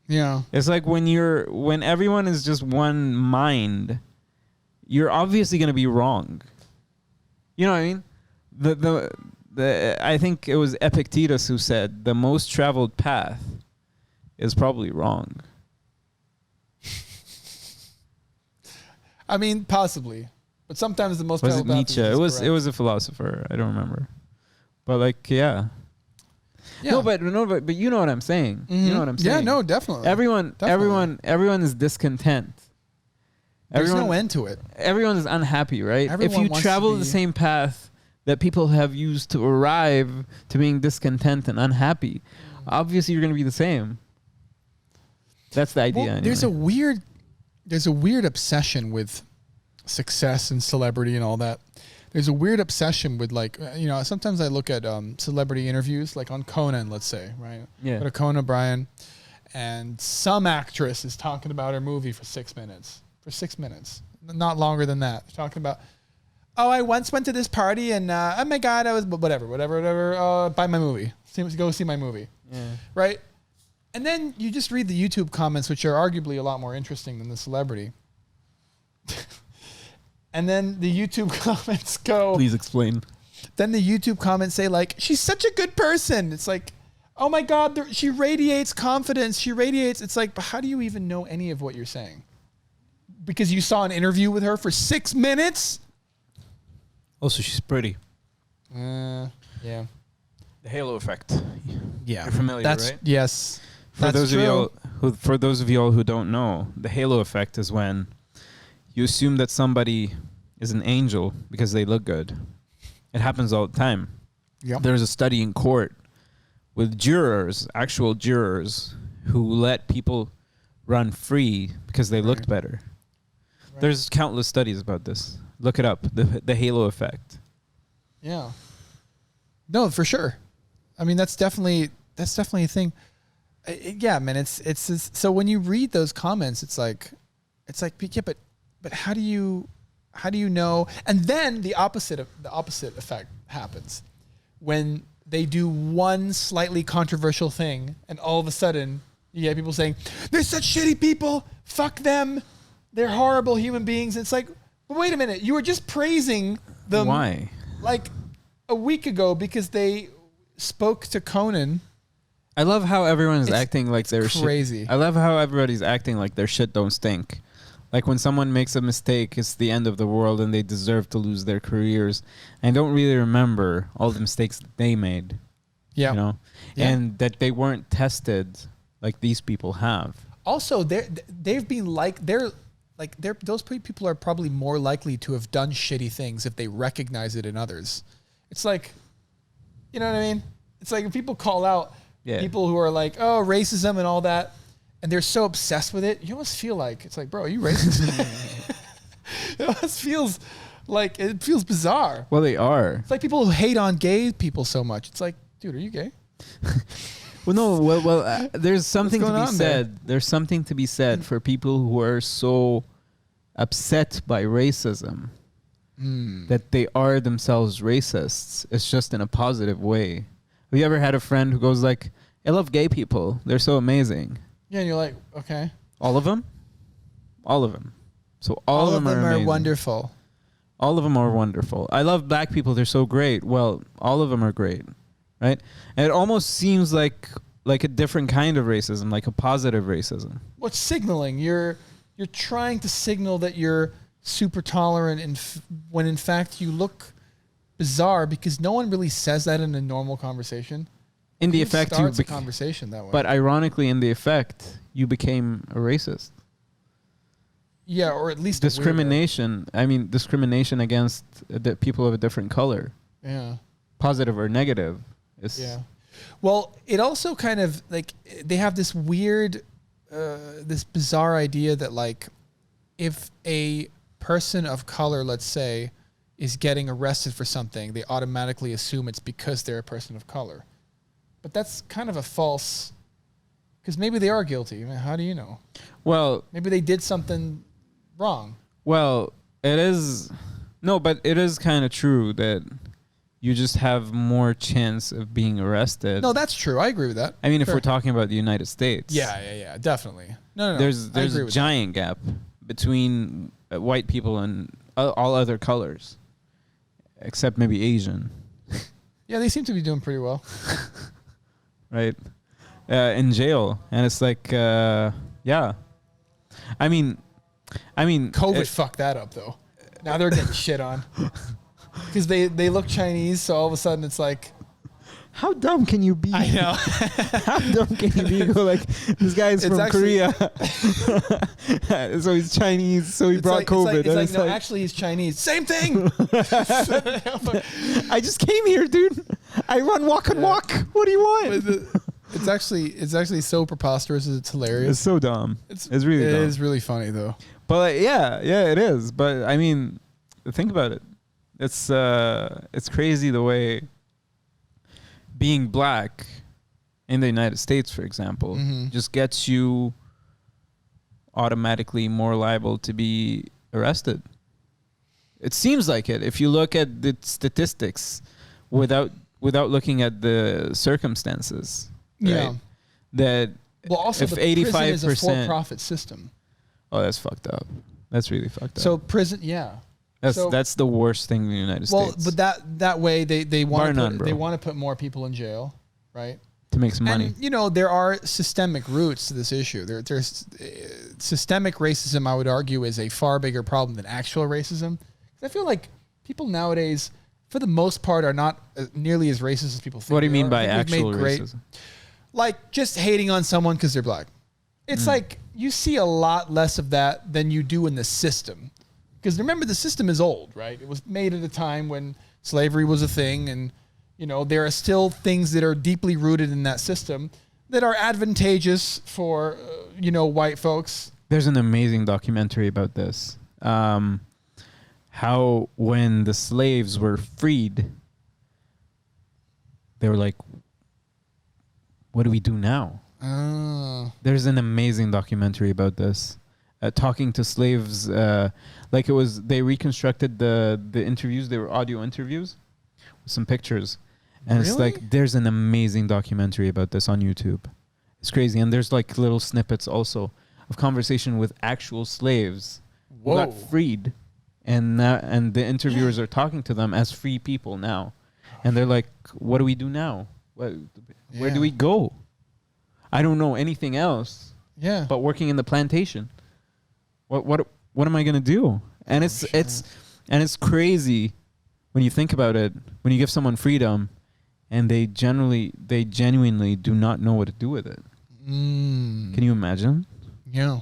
Yeah. It's like when everyone is just one mind, you're obviously going to be wrong. You know what I mean? The I think it was Epictetus who said the most traveled path is probably wrong. I mean, possibly, but sometimes the most traveled path Nietzsche? Is It was a philosopher. I don't remember, but like yeah. No, but you know what I'm saying. You know what I'm saying. Yeah, no, definitely. Everyone is discontent. There's no end to it. Everyone is unhappy, right? Everyone if you travel the same path that people have used to arrive to being discontent and unhappy, obviously you're going to be the same. That's the idea. Well, anyway. There's a weird obsession with success and celebrity and all that. There's a weird obsession with like, you know, sometimes I look at celebrity interviews, like on Conan, let's say, right? Yeah. Go to Conan O'Brien, and some actress is talking about her movie for 6 minutes. For 6 minutes, not longer than that. They're talking about, oh, I once went to this party and oh my God, I was whatever. Buy my movie. Go see my movie. Yeah. Right. And then you just read the YouTube comments, which are arguably a lot more interesting than the celebrity. And then the YouTube comments go, please explain. Then the YouTube comments say like, she's such a good person. It's like, oh my God, she radiates confidence. She radiates. It's like, but how do you even know any of what you're saying? Because you saw an interview with her for 6 minutes? Also, she's pretty. Yeah. The halo effect. Yeah. You're familiar, right? Yes. For those of y'all who don't know, the halo effect is when you assume that somebody is an angel because they look good. It happens all the time. Yep. There's a study in court with actual jurors, who let people run free because they looked better. Right. There's countless studies about this. Look it up, the halo effect. Yeah. No, for sure. I mean, that's definitely a thing. Yeah, man. It's so when you read those comments, it's like, yeah, but how do you know? And then the opposite effect happens when they do one slightly controversial thing, and all of a sudden you get people saying, "They're such shitty people. Fuck them. They're horrible human beings." It's like, but wait a minute, you were just praising them. Why? Like a week ago because they spoke to Conan. I love how everyone's acting like they're crazy. Shit. I love how everybody's acting like their shit don't stink. Like when someone makes a mistake, it's the end of the world and they deserve to lose their careers. And don't really remember all the mistakes that they made. Yeah. You know? Yeah. And that they weren't tested like these people have. Also, they've been those people are probably more likely to have done shitty things if they recognize it in others. It's like, you know what I mean? It's like if people call out people who are like, oh, racism and all that, and they're so obsessed with it, you almost feel like, it's like, bro, are you racist? It almost feels like, it feels bizarre. Well, they are. It's like people who hate on gay people so much. It's like, dude, are you gay? Well, no, there's something to be said. There? There's something to be said for people who are so upset by racism that they are themselves racists. It's just in a positive way. Have you ever had a friend who goes like, I love gay people. They're so amazing. Yeah, and you're like, okay. All of them? All of them. So all of them are wonderful. All of them are wonderful. I love black people. They're so great. Well, all of them are great. Right? And it almost seems like a different kind of racism, like a positive racism. What's signaling? You're trying to signal that you're super tolerant, when in fact you look bizarre because no one really says that in a normal conversation. In the effect, you starts a conversation that way. But ironically, in the effect, you became a racist. Yeah, or at least discrimination. I mean, discrimination against the people of a different color. Yeah. Positive or negative. Yeah. Well, it also kind of like they have this weird, this bizarre idea that like if a person of color, let's say, is getting arrested for something, they automatically assume it's because they're a person of color. But that's kind of a false, because maybe they are guilty. I mean, how do you know? Well, maybe they did something wrong. Well, it is kind of true that you just have more chance of being arrested. No, that's true. I agree with that. I mean, if we're talking about the United States. Yeah, definitely. No. There's a giant gap between white people and all other colors, except maybe Asian. Yeah, they seem to be doing pretty well. Right? In jail. And it's like, yeah. I mean, COVID fucked that up, though. Now they're getting shit on. Because they look Chinese, so all of a sudden it's like, how dumb can you be? I know. How dumb can you be? Like, this guy's from Korea. So he's Chinese, so he brought COVID. It's like, no, actually he's Chinese. Same thing. I just came here, dude. I run walk and walk. What do you want? It's actually so preposterous. It's hilarious. It's so dumb. It's really dumb. It is really funny, though. But yeah, it is. But I mean, think about it. It's crazy the way being black in the United States, for example, just gets you automatically more liable to be arrested. It seems like it. If you look at the statistics without looking at the circumstances, right? Yeah. That also if the 85% prison is a for-profit system. Oh, that's fucked up. That's really fucked up. So prison, yeah. That's the worst thing in the United States. Well, but that way they want to put more people in jail, right? To make some money. And, there are systemic roots to this issue. There's systemic racism, I would argue, is a far bigger problem than actual racism. I feel like people nowadays, for the most part, are not nearly as racist as people think. What do you mean by actual racism? Like just hating on someone because they're black. It's like you see a lot less of that than you do in the system. Because remember, the system is old, right? It was made at a time when slavery was a thing, and there are still things that are deeply rooted in that system that are advantageous for white folks. There's an amazing documentary about this. How when the slaves were freed, they were like, what do we do now? There's an amazing documentary about this. Talking to slaves, like they reconstructed the interviews. They were audio interviews with some pictures. And really? It's like, there's an amazing documentary about this on YouTube. It's crazy. And there's like little snippets also of conversation with actual slaves who got freed. And the interviewers are talking to them as free people now. And they're like, what do we do now? Where do we go? I don't know anything else. Yeah. But working in the plantation. What am I going to do? And it's crazy when you think about it. When you give someone freedom and they genuinely do not know what to do with it. Can you imagine? Yeah.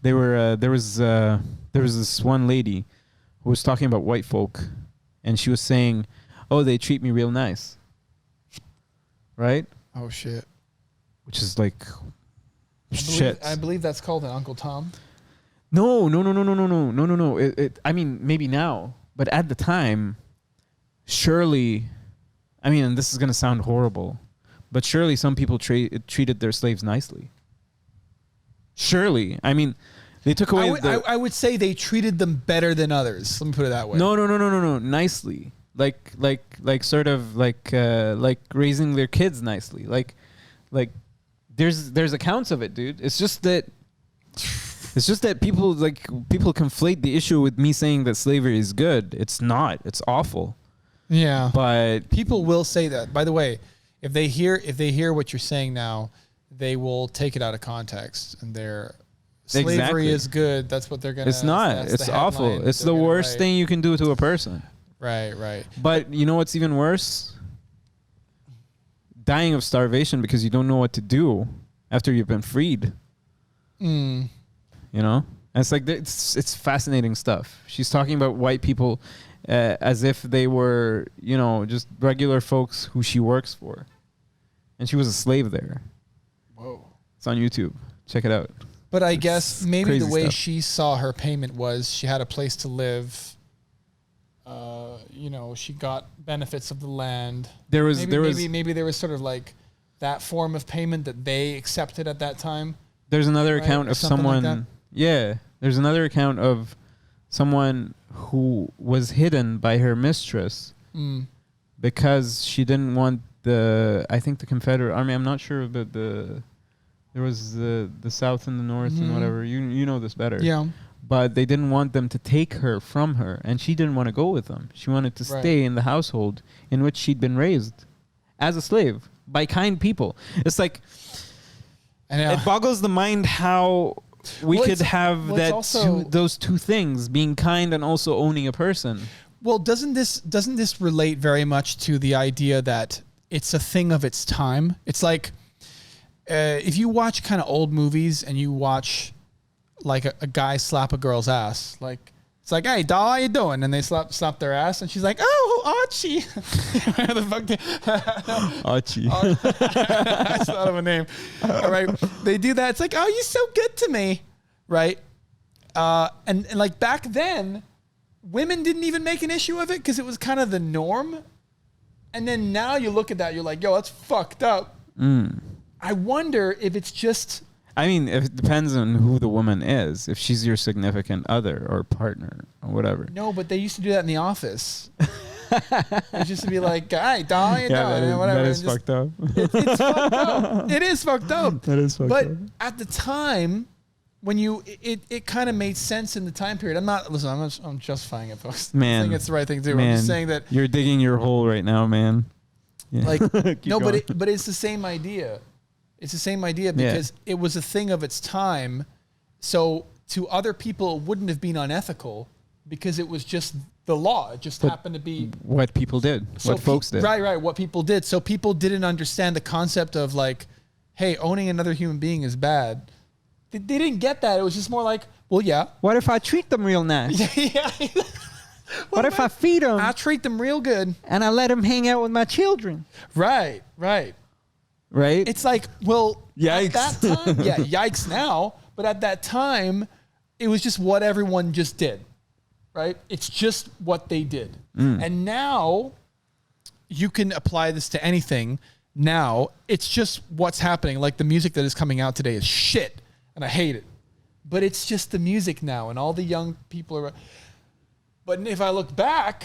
There was this one lady who was talking about white folk, and she was saying, "Oh, they treat me real nice." Right? Oh shit. Which is like I believe that's called an Uncle Tom. No. I mean, maybe now, but at the time, surely, I mean, and this is going to sound horrible, but surely some people treated their slaves nicely. Surely. I mean, they took away I would say they treated them better than others. Let me put it that way. No. Nicely. Like sort of like raising their kids nicely. Like there's accounts of it, dude. It's just that people conflate the issue with me saying that slavery is good. It's not. It's awful. Yeah. But people will say that. By the way, if they hear what you're saying now, they will take it out of context, and slavery is good. That's what they're gonna. It's not. It's awful. It's the worst thing you can do to a person. Right. But you know what's even worse? Dying of starvation because you don't know what to do after you've been freed. You know? And it's like, it's fascinating stuff. She's talking about white people as if they were, you know, just regular folks who she works for. And she was a slave there. Whoa. It's on YouTube. Check it out. But I guess maybe the way she saw her payment was she had a place to live. You know, she got benefits of the land. Maybe there was sort of like that form of payment that they accepted at that time. There's another account of someone. Like there's another account of someone who was hidden by her mistress because she didn't want I think the Confederate Army. I'm not sure, but there was the South and the North and whatever. You know this better. Yeah. But they didn't want them to take her from her, and she didn't want to go with them. She wanted to stay in the household in which she'd been raised as a slave by kind people. It's like, it boggles the mind how we could have those two things, being kind and also owning a person. Well, doesn't this relate very much to the idea that it's a thing of its time? It's like if you watch kind of old movies and you watch like a guy slap a girl's ass, like it's like, hey doll, how you doing? And they slap their ass, and she's like, oh Archie. Where the fuck Archie. That's not of a name. All right, they do that. It's like, oh, you're so good to me, right? And like back then, women didn't even make an issue of it because it was kind of the norm. And then now you look at that, you're like, yo, that's fucked up. I wonder if it's just. I mean, it depends on who the woman is. If she's your significant other or partner or whatever. No, but they used to do that in the office. It used to be like, hey, doll, you doing? Whatever. That is fucked up. It's fucked up. It is fucked up. That is fucked up. But at the time, when it kind of made sense in the time period. I'm justifying it, folks. Man. I think it's the right thing to do. Man, I'm just saying that. You're digging your hole right now, man. Yeah. Like, no, but it's the same idea. It's the same idea because it was a thing of its time. So to other people, it wouldn't have been unethical because it was just the law. It just happened to be what people did, what folks did. Right. What people did. So people didn't understand the concept of like, hey, owning another human being is bad. They didn't get that. It was just more like, well, yeah. What if I treat them real nice? What if I feed them? I treat them real good. And I let them hang out with my children. Right. It's like, well, yikes. At that time, yikes now. But at that time, it was just what everyone just did, right? It's just what they did. And now, you can apply this to anything now. It's just what's happening. Like the music that is coming out today is shit, and I hate it. But it's just the music now, and all the young people are. But if I look back,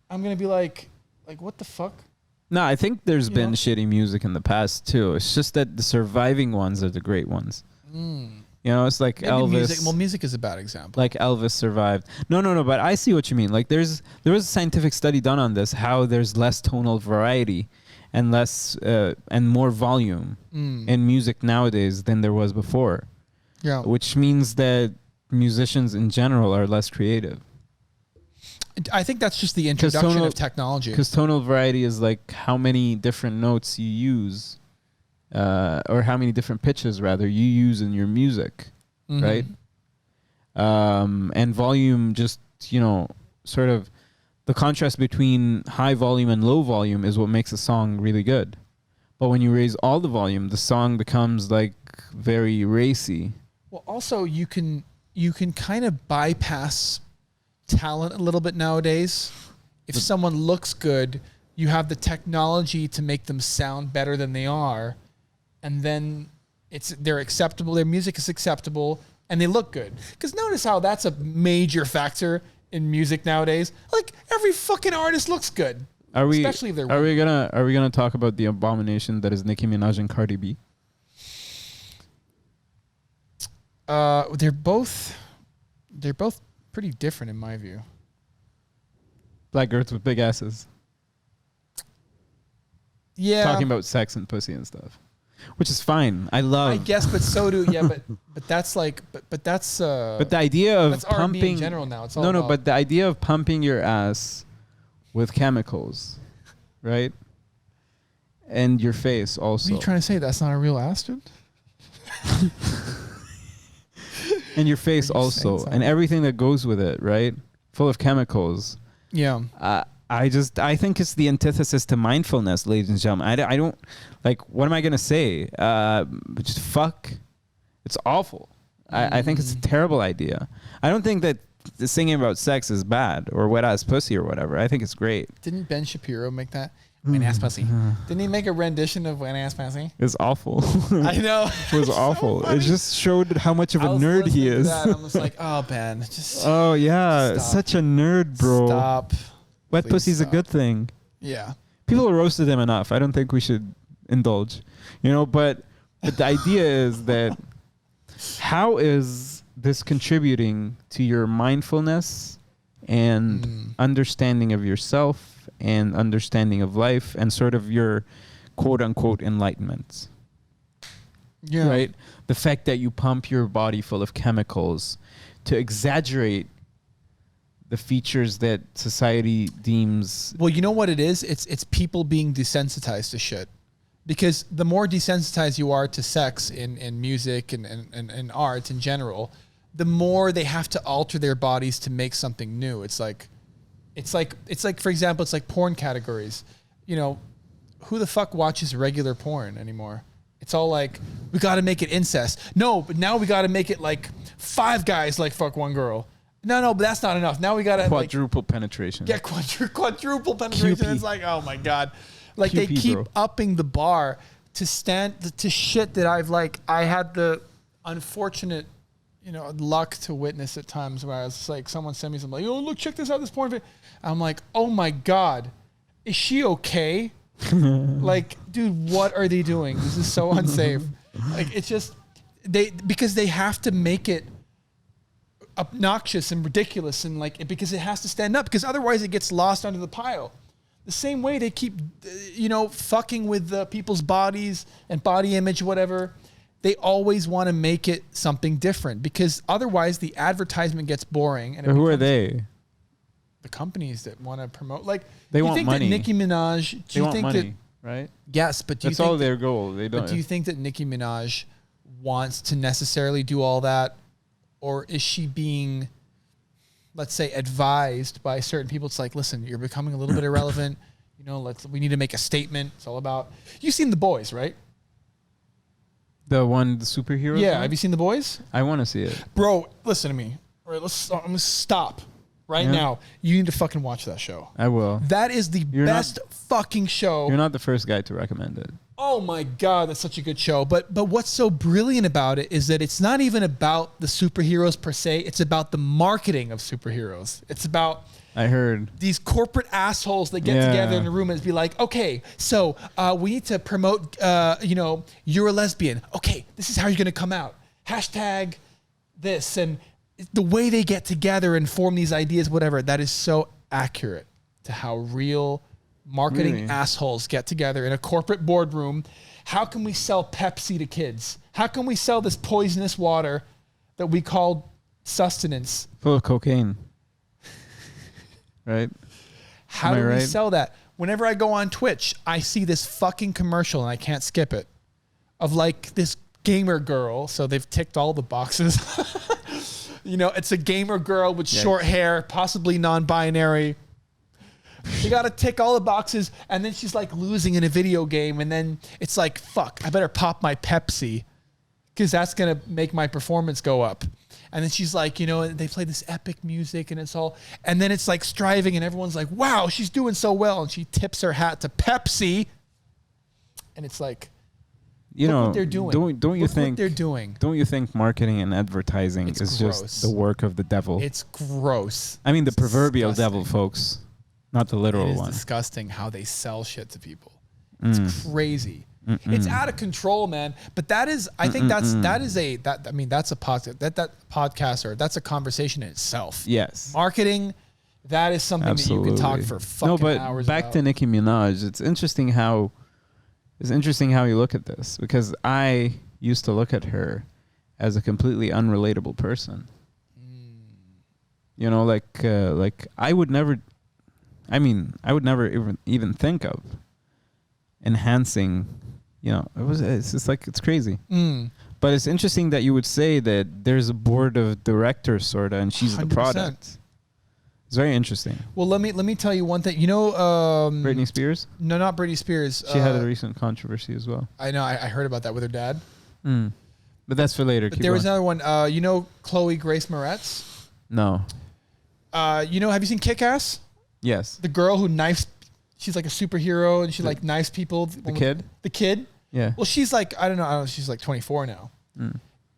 I'm gonna be like what the fuck? No, I think there's been shitty music in the past too. It's just that the surviving ones are the great ones. You know, it's like maybe Elvis. Music is a bad example. Like Elvis survived. No. But I see what you mean. Like there was a scientific study done on this. How there's less tonal variety and less and more volume in music nowadays than there was before. Yeah. Which means that musicians in general are less creative. I think that's just the introduction of technology. Because tonal variety is like how many different notes you use, or how many different pitches rather you use in your music, right? And volume, just sort of the contrast between high volume and low volume is what makes a song really good. But when you raise all the volume, the song becomes like very racy. Well, also you can kind of bypass talent a little bit nowadays. If someone looks good, you have the technology to make them sound better than they are, and then they're acceptable. Their music is acceptable, and they look good. Because notice how that's a major factor in music nowadays. Like every fucking artist looks good. Especially if they're are we gonna talk about the abomination that is Nicki Minaj and Cardi B? They're both pretty different in my view. Black girls with big asses. Yeah. Talking about sex and pussy and stuff. Which is fine. I guess, but so do but that's like but that's but the idea of that's pumping R&B in general now. It's all but the idea of pumping your ass with chemicals, right? And your face also. What are you trying to say? That's not a real ass, dude? And your face also, and everything that goes with it, right? Full of chemicals. Yeah. I think it's the antithesis to mindfulness, ladies and gentlemen. I don't, like, what am I going to say? Just fuck. It's awful. I think it's a terrible idea. I don't think that singing about sex is bad or wet ass pussy or whatever. I think it's great. Didn't Ben Shapiro make that? Wet ass pussy. Didn't he make a rendition of wet ass pussy? It's awful. I know. It was awful. It just showed how much of a nerd he is. I'm just like, oh, Ben, just. Oh yeah, stop. Such a nerd, bro. Stop. Wet pussy's a good thing. Yeah. People roasted him enough. I don't think we should indulge, but the idea is that how is this contributing to your mindfulness and understanding of yourself and understanding of life and sort of your quote unquote enlightenment? Yeah. Right? The fact that you pump your body full of chemicals to exaggerate the features that society deems. Well, you know what it is? It's people being desensitized to shit. Because the more desensitized you are to sex in music and art in general, the more they have to alter their bodies to make something new. It's like for example, it's like porn categories. Who the fuck watches regular porn anymore? It's all like, we got to make it incest. No, but now we got to make it like 5 guys like fuck one girl. No, but that's not enough. Now we got to quadruple penetration. Yeah, quadruple penetration. QP. It's like, oh my God. Like QP, they keep bro. upping the bar to shit that I had the unfortunate, luck to witness at times where I was like, someone sent me something like, oh, look, check this out, this porn video. I'm like, oh my God, is she okay? Like, dude, what are they doing? This is so unsafe. Like, it's just, because they have to make it obnoxious and ridiculous and because it has to stand up, because otherwise it gets lost under the pile. The same way they keep, fucking with people's bodies and body image, whatever. They always want to make it something different, because otherwise the advertisement gets boring. And who are they? The companies that want to promote, they want think money. That Nicki Minaj? They want money, right? Yes, but that's all their goal. They don't. But do you think that Nicki Minaj wants to necessarily do all that, or is she being, let's say, advised by certain people? It's like, listen, you're becoming a little bit irrelevant. We need to make a statement. It's all about. You've seen The Boys, right? The superhero. Yeah. One? Have you seen The Boys? I want to see it, bro. Listen to me. All right, I'm gonna stop right now, you need to fucking watch that show. I will. That is the best fucking show. You're not the first guy to recommend it. Oh my God, that's such a good show. But what's so brilliant about it is that it's not even about the superheroes per se. It's about the marketing of superheroes. It's about... I heard these corporate assholes that get together in a room and be like, okay, so we need to promote, you're a lesbian. Okay, this is how you're going to come out. Hashtag this. And the way they get together and form these ideas, whatever, that is so accurate to how real marketing assholes get together in a corporate boardroom. How can we sell Pepsi to kids? How can we sell this poisonous water that we call sustenance? Full of cocaine. Right? How do we sell that? Whenever I go on Twitch, I see this fucking commercial and I can't skip it of like this gamer girl. So they've ticked all the boxes. It's a gamer girl with short hair, possibly non-binary. You got to tick all the boxes. And then she's like losing in a video game. And then it's like, fuck, I better pop my Pepsi because that's going to make my performance go up. And then she's like, they play this epic music and and then it's like striving and everyone's like, wow, she's doing so well. And she tips her hat to Pepsi. And it's like, look what they're doing. Don't you think what they're doing? Don't you think marketing and advertising is gross. Just the work of the devil? It's gross. I mean, the proverbial devil, folks, not the literal one. It's disgusting how they sell shit to people. It's crazy. It's out of control, man. But that is, I think that's a podcast or that's a conversation in itself. Yes. Marketing, that is something that you can talk for fucking hours about. Back to Nicki Minaj, it's interesting how you look at this because I used to look at her as a completely unrelatable person. Like I would never even think of enhancing. It's just like, it's crazy. But it's interesting that you would say that there's a board of directors sorta and she's 100%. The product. It's very interesting. Well, let me tell you one thing. Britney Spears? No, not Britney Spears. She had a recent controversy as well. I know. I heard about that with her dad. But that's for later. But there was another one. Chloe Grace Moretz? No. Have you seen Kick-Ass? Yes. The girl who knifes... She's like a superhero and she like knifes people. The kid? The kid? Yeah. Well, she's like, I don't know, she's like 24 now.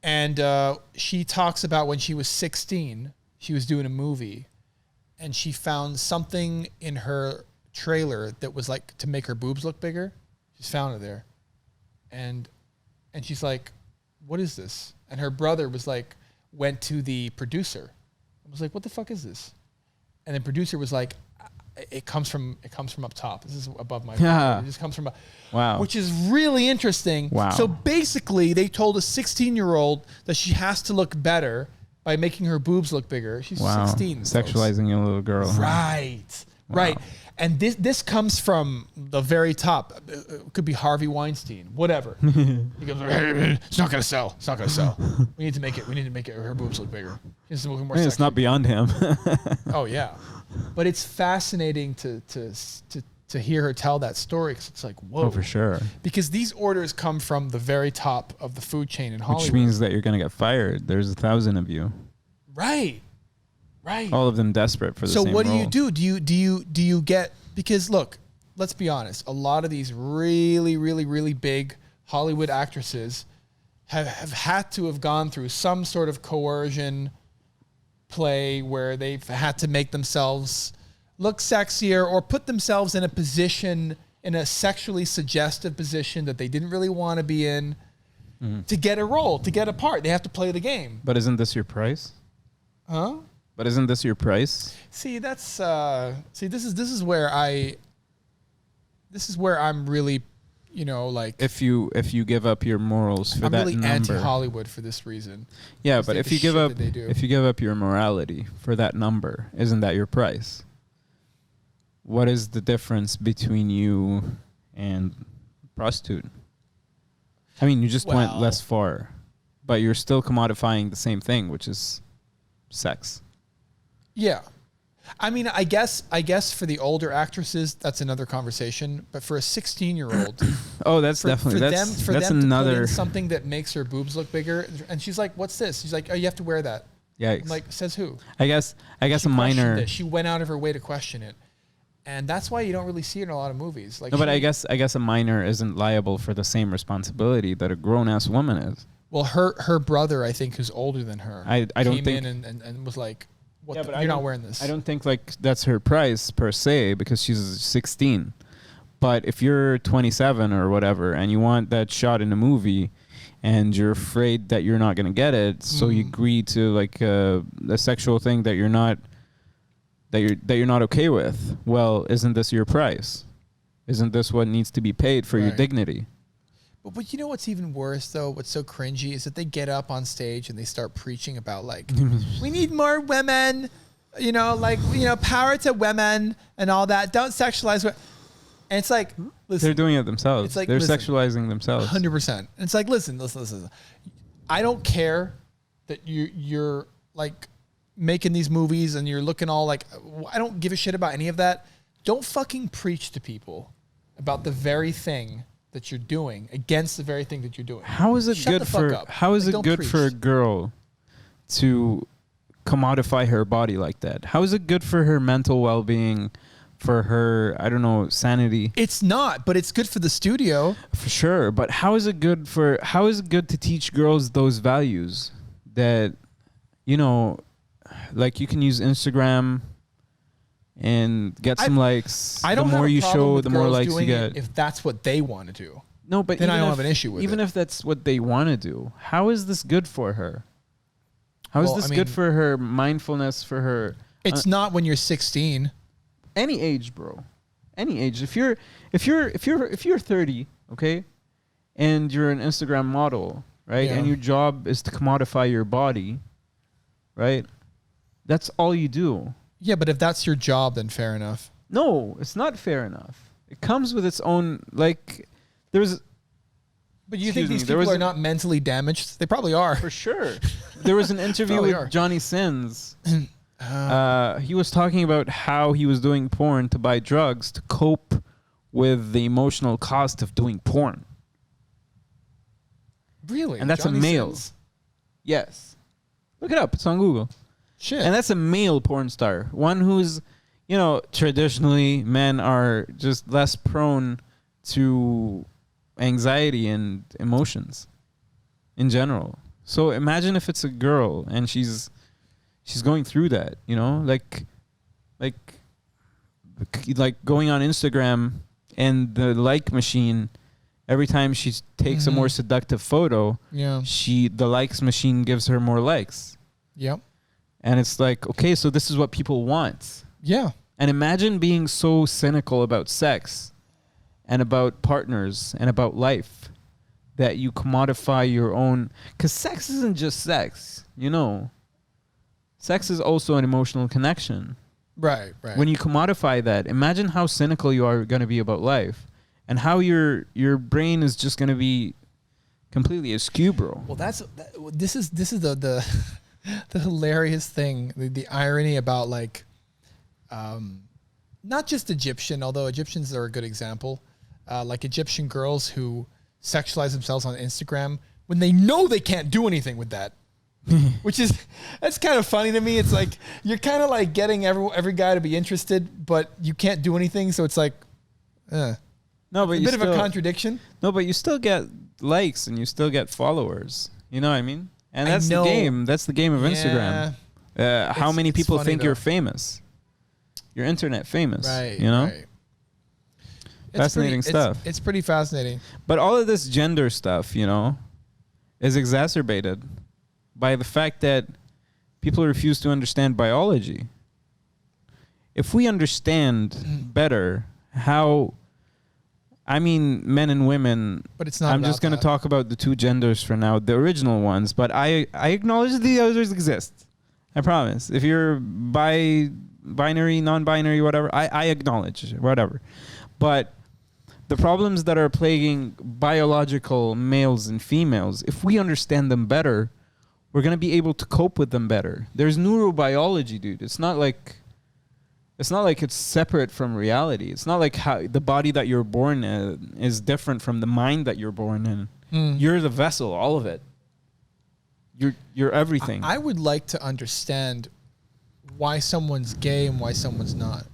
And she talks about when she was 16, she was doing a movie and she found something in her trailer that was like to make her boobs look bigger. She's found it there. And she's like, what is this? And her brother went to the producer and was like, what the fuck is this? And the producer was like, it comes from up top. This is above my head. It just comes from wow, which is really interesting. Wow. So basically, they told a 16-year-old that she has to look better by making her boobs look bigger. She's 16. Sexualizing a little girl. Right. Wow. Right. And this comes from the very top. It could be Harvey Weinstein, whatever. He goes, it's not gonna sell. It's not gonna sell. We need to make it. Her boobs look bigger. It's not beyond him. Oh yeah, but it's fascinating to hear her tell that story because it's like, whoa. Oh, for sure. Because these orders come from the very top of the food chain in Hollywood. Which means that you're gonna get fired. There's 1,000 of you. Right. All of them desperate for the same role. So what do you do? Do you get, because look, let's be honest, a lot of these really, really, really big Hollywood actresses have had to have gone through some sort of coercion play where they've had to make themselves look sexier or put themselves in a position, in a sexually suggestive position that they didn't really want to be in to get a role, to get a part. They have to play the game. But isn't this your price? Huh? But isn't this your price? See, this is where I'm really, like, if you give up your morals for that really number. I'm really anti-Hollywood for this reason. Yeah, but if you give up your morality for that number, isn't that your price? What is the difference between you and prostitute? I mean, you just went less far, but you're still commodifying the same thing, which is sex. Yeah. I mean, I guess for the older actresses, that's another conversation. But for a 16-year-old, that's definitely for them another to put in something that makes her boobs look bigger. And she's like, "What's this?" She's like, "Oh, you have to wear that." Yikes. I'm like, says who? I guess She a minor. questioned it. She went out of her way to question it. And that's why you don't really see it in a lot of movies. Like, No, but I guess a minor isn't liable for the same responsibility that a grown ass woman is. Well, her brother, I think, who's older than her, I don't came think in and was like, "What? Yeah, You're not wearing this." I don't think like that's her price per se because she's 16. But if you're 27 or whatever and you want that shot in a movie, and you're afraid that you're not gonna get it, so you agree to like a sexual thing that you're not okay with. Well, isn't this your price? Isn't this what needs to be paid for your dignity? But you know what's even worse though? What's so cringy is that they get up on stage and they start preaching about like, we need more women, power to women and all that. Don't sexualize women. And it's like, listen, they're doing it themselves. It's like, they're sexualizing themselves. 100%. And it's like, listen. I don't care that you're like making these movies and you're looking all like, I don't give a shit about any of that. Don't fucking preach to people about the very thing that you're doing against the very thing that you're doing. How is it good for a girl to commodify her body like that? How is it good for her mental well-being, for her, I don't know, sanity? It's not, but it's good for the studio. For sure, but how is it good to teach girls those values that, like you can use Instagram and get some likes. I don't the more have a you problem show, with the more girls likes you doing get. it if that's what they want to do. No, but then I don't have an issue with it. Even if that's what they want to do, how is this good for her? How is this good for her mindfulness, for her? It's not when you're 16. Any age, bro. Any age. If you're 30, okay, and you're an Instagram model, right, and your job is to commodify your body, right? That's all you do. Yeah, but if that's your job, then fair enough. No, it's not fair enough. It comes with its own, like, there's... But you think these people are not mentally damaged? They probably are. For sure. There was an interview with Johnny Sins. He was talking about how he was doing porn to buy drugs to cope with the emotional cost of doing porn. Really? And that's Johnny a male. Sins? Yes. Look it up. It's on Google. Shit. And that's a male porn star. One who's, traditionally men are just less prone to anxiety and emotions in general. So imagine if it's a girl and she's going through that, like going on Instagram and the like machine, every time she takes a more seductive photo, the likes machine gives her more likes. Yep. And it's like, okay, so this is what people want. Yeah. And imagine being so cynical about sex and about partners and about life that you commodify your own... Because sex isn't just sex, Sex is also an emotional connection. Right. When you commodify that, imagine how cynical you are going to be about life and how your brain is just going to be completely askew, bro. Well, this is the the hilarious thing, the irony about like, not just Egyptian, although Egyptians are a good example, like Egyptian girls who sexualize themselves on Instagram when they know they can't do anything with that, that's kind of funny to me. It's like, you're kind of like getting every guy to be interested, but you can't do anything. So it's like, no, but a bit of a contradiction. No, but you still get likes and you still get followers. You know what I mean? And that's the game. That's the game of Instagram. How many people think you're famous? You're internet famous. Right. Right. Fascinating stuff. It's pretty fascinating. But all of this gender stuff, is exacerbated by the fact that people refuse to understand biology. If we understand better how... men and women. But it's not. I'm just going to talk about the two genders for now, the original ones. But I acknowledge the others exist. I promise. If you're binary, non-binary, whatever, I acknowledge whatever. But the problems that are plaguing biological males and females, if we understand them better, we're going to be able to cope with them better. There's neurobiology, dude. It's not like it's separate from reality. It's not like how the body that you're born in is different from the mind that you're born in. You're the vessel, all of it. You're everything. I would like to understand why someone's gay and why someone's not.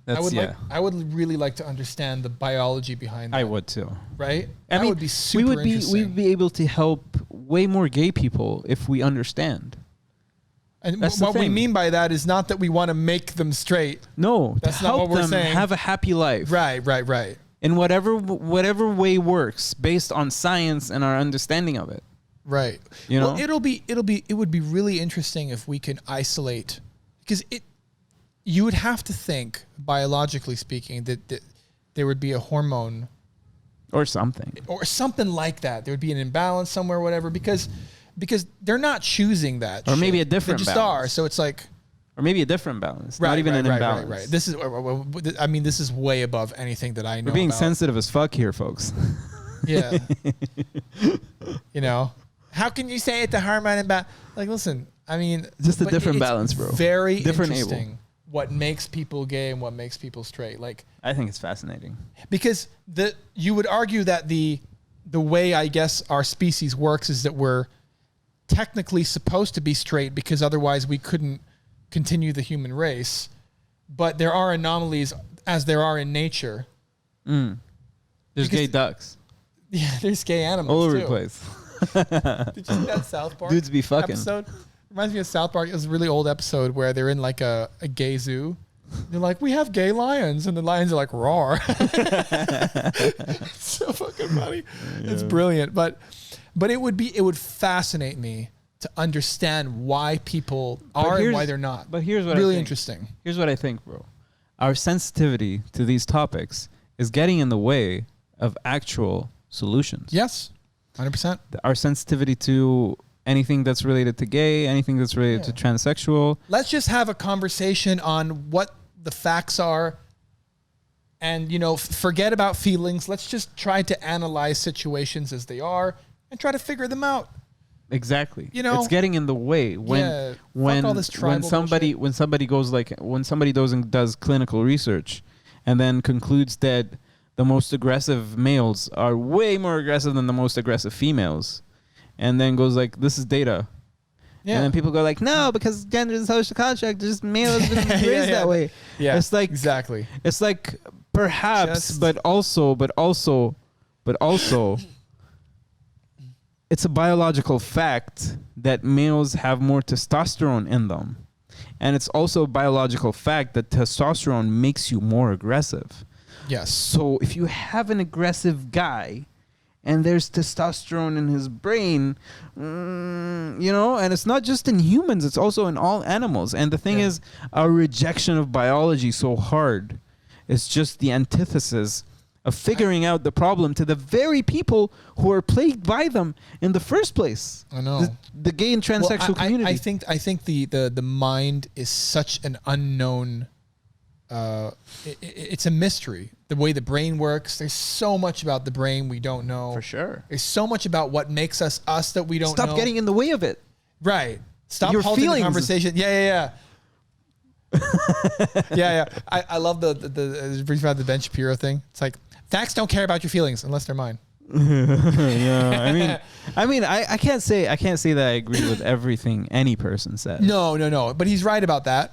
I would really like to understand the biology behind that. I would too. Right? That would be super interesting. We'd be able to help way more gay people if we understand. And what we mean by that is not that we want to make them straight. No, that's to not help what we're them saying. have a happy life. Right. In whatever way works based on science and our understanding of it. Right. You know? Well, it would be really interesting if we can isolate, because you would have to think, biologically speaking, that there would be a hormone or something like that. There would be an imbalance somewhere, whatever, because they're not choosing that. Or maybe a different balance. They just are. So it's like, or maybe a different balance. Not even an imbalance. Right. This is way above anything that I know. We're being about. sensitive as fuck here, folks. Yeah. You know, how can you say it's a hormone imbalance? Like, listen, I mean, just a different balance, bro. Very different interesting. What makes people gay and what makes people straight? Like, I think it's fascinating because you would argue that the way, I guess, our species works is that we're technically supposed to be straight because otherwise we couldn't continue the human race. But there are anomalies, as there are in nature. There's gay ducks. Yeah, there's gay animals all over too. the place. Did you see that South Park dudes be fucking episode? Reminds me of South Park. It was a really old episode where they're in like a gay zoo. They're like, we have gay lions, and the lions are like, roar. It's so fucking funny. Yeah. It's brilliant. But it would fascinate me to understand why people are and why they're not. But here's what really I think. Interesting. Here's what I think, bro. Our sensitivity to these topics is getting in the way of actual solutions. Yes, 100%. Our sensitivity to anything that's related to gay, anything that's related to transsexual. Let's just have a conversation on what the facts are and, forget about feelings. Let's just try to analyze situations as they are and try to figure them out. Exactly. It's getting in the way when somebody goes when somebody goes and does clinical research and then concludes that the most aggressive males are way more aggressive than the most aggressive females. And then goes like, this is data. Yeah. And then people go like, no, because gender is a social construct. Just male has been raised that way. Yeah. It's like, exactly. It's like perhaps, but also, it's a biological fact that males have more testosterone in them. And it's also a biological fact that testosterone makes you more aggressive. Yes. So if you have an aggressive guy and there's testosterone in his brain, and it's not just in humans, it's also in all animals. And the thing is, our rejection of biology so hard is just the antithesis of figuring out the problem to the very people who are plagued by them in the first place. I know. The gay and transsexual community. I think the mind is such an unknown. It's a mystery. The way the brain works. There's so much about the brain we don't know. For sure. There's so much about what makes us that we don't know. Stop getting in the way of it. Right. Stop your halting feelings. the conversation. Yeah. Yeah. I love the brings about the Ben Shapiro thing. It's like, facts don't care about your feelings unless they're mine. Yeah. I mean, I can't say that I agree with everything any person says. No. But he's right about that.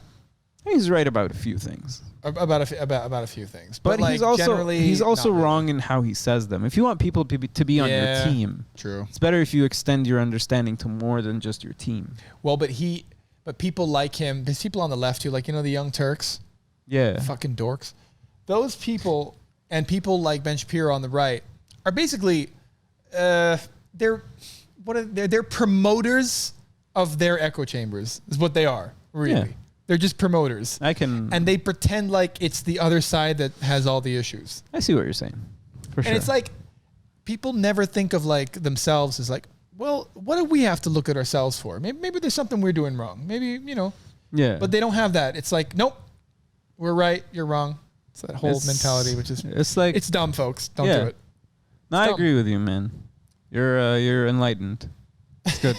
He's right about a few things. About a few things. But like he's also wrong in how he says them. If you want people to be on your team, true. It's better if you extend your understanding to more than just your team. Well, but people like him. There's people on the left who, like, the Young Turks. Yeah. Fucking dorks. Those people and people like Ben Shapiro on the right are basically they're promoters of their echo chambers is what they are, really. Yeah. They're just promoters. And they pretend like it's the other side that has all the issues. I see what you're saying. For sure. And it's like, people never think of like themselves as like, well, what do we have to look at ourselves for? Maybe there's something we're doing wrong. Maybe, Yeah. But they don't have that. It's like, nope, we're right, you're wrong. It's that whole mentality, which is, it's dumb, folks. Don't do it. No, I agree with you, man. You're enlightened. It's good.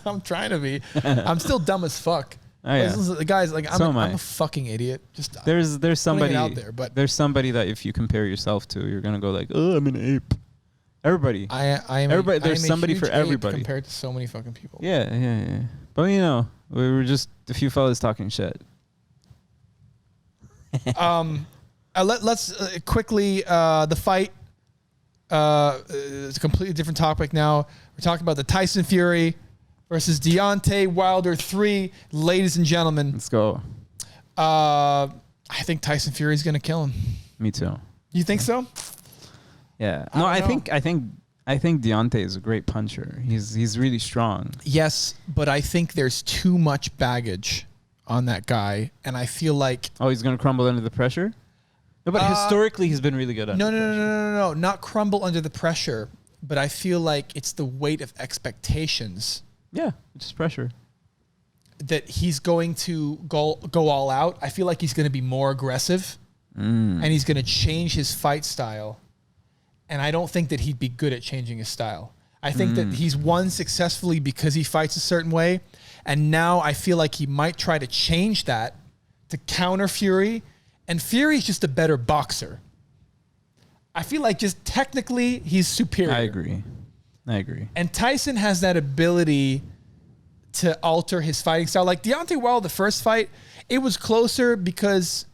I'm trying to be. I'm still dumb as fuck. Oh, yeah. The guys, like, I'm a fucking idiot. Just there's somebody out there, but there's somebody that if you compare yourself to, you're gonna go like, oh, I'm an ape. Everybody. Everybody. There's somebody for everybody. Compared to so many fucking people. Yeah. But we were just a few fellas talking shit. Let's quickly the fight. It's a completely different topic now. We're talking about the Tyson Fury versus Deontay Wilder 3. Ladies and gentlemen, let's go. I think Tyson Fury is going to kill him. Me too. You think so? Yeah. No, I think Deontay is a great puncher. He's really strong. Yes, but I think there's too much baggage on that guy, and I feel like he's going to crumble under the pressure. No, but historically he's been really good at it. No, not crumble under the pressure, but I feel like it's the weight of expectations. Yeah, it's just pressure. That he's going to go all out. I feel like he's going to be more aggressive, and he's going to change his fight style. And I don't think that he'd be good at changing his style. I think that he's won successfully because he fights a certain way, and now I feel like he might try to change that to counter Fury. And Fury's just a better boxer. I feel like just technically he's superior. I agree. And Tyson has that ability to alter his fighting style. Like Deontay Wilder, the first fight, it was closer because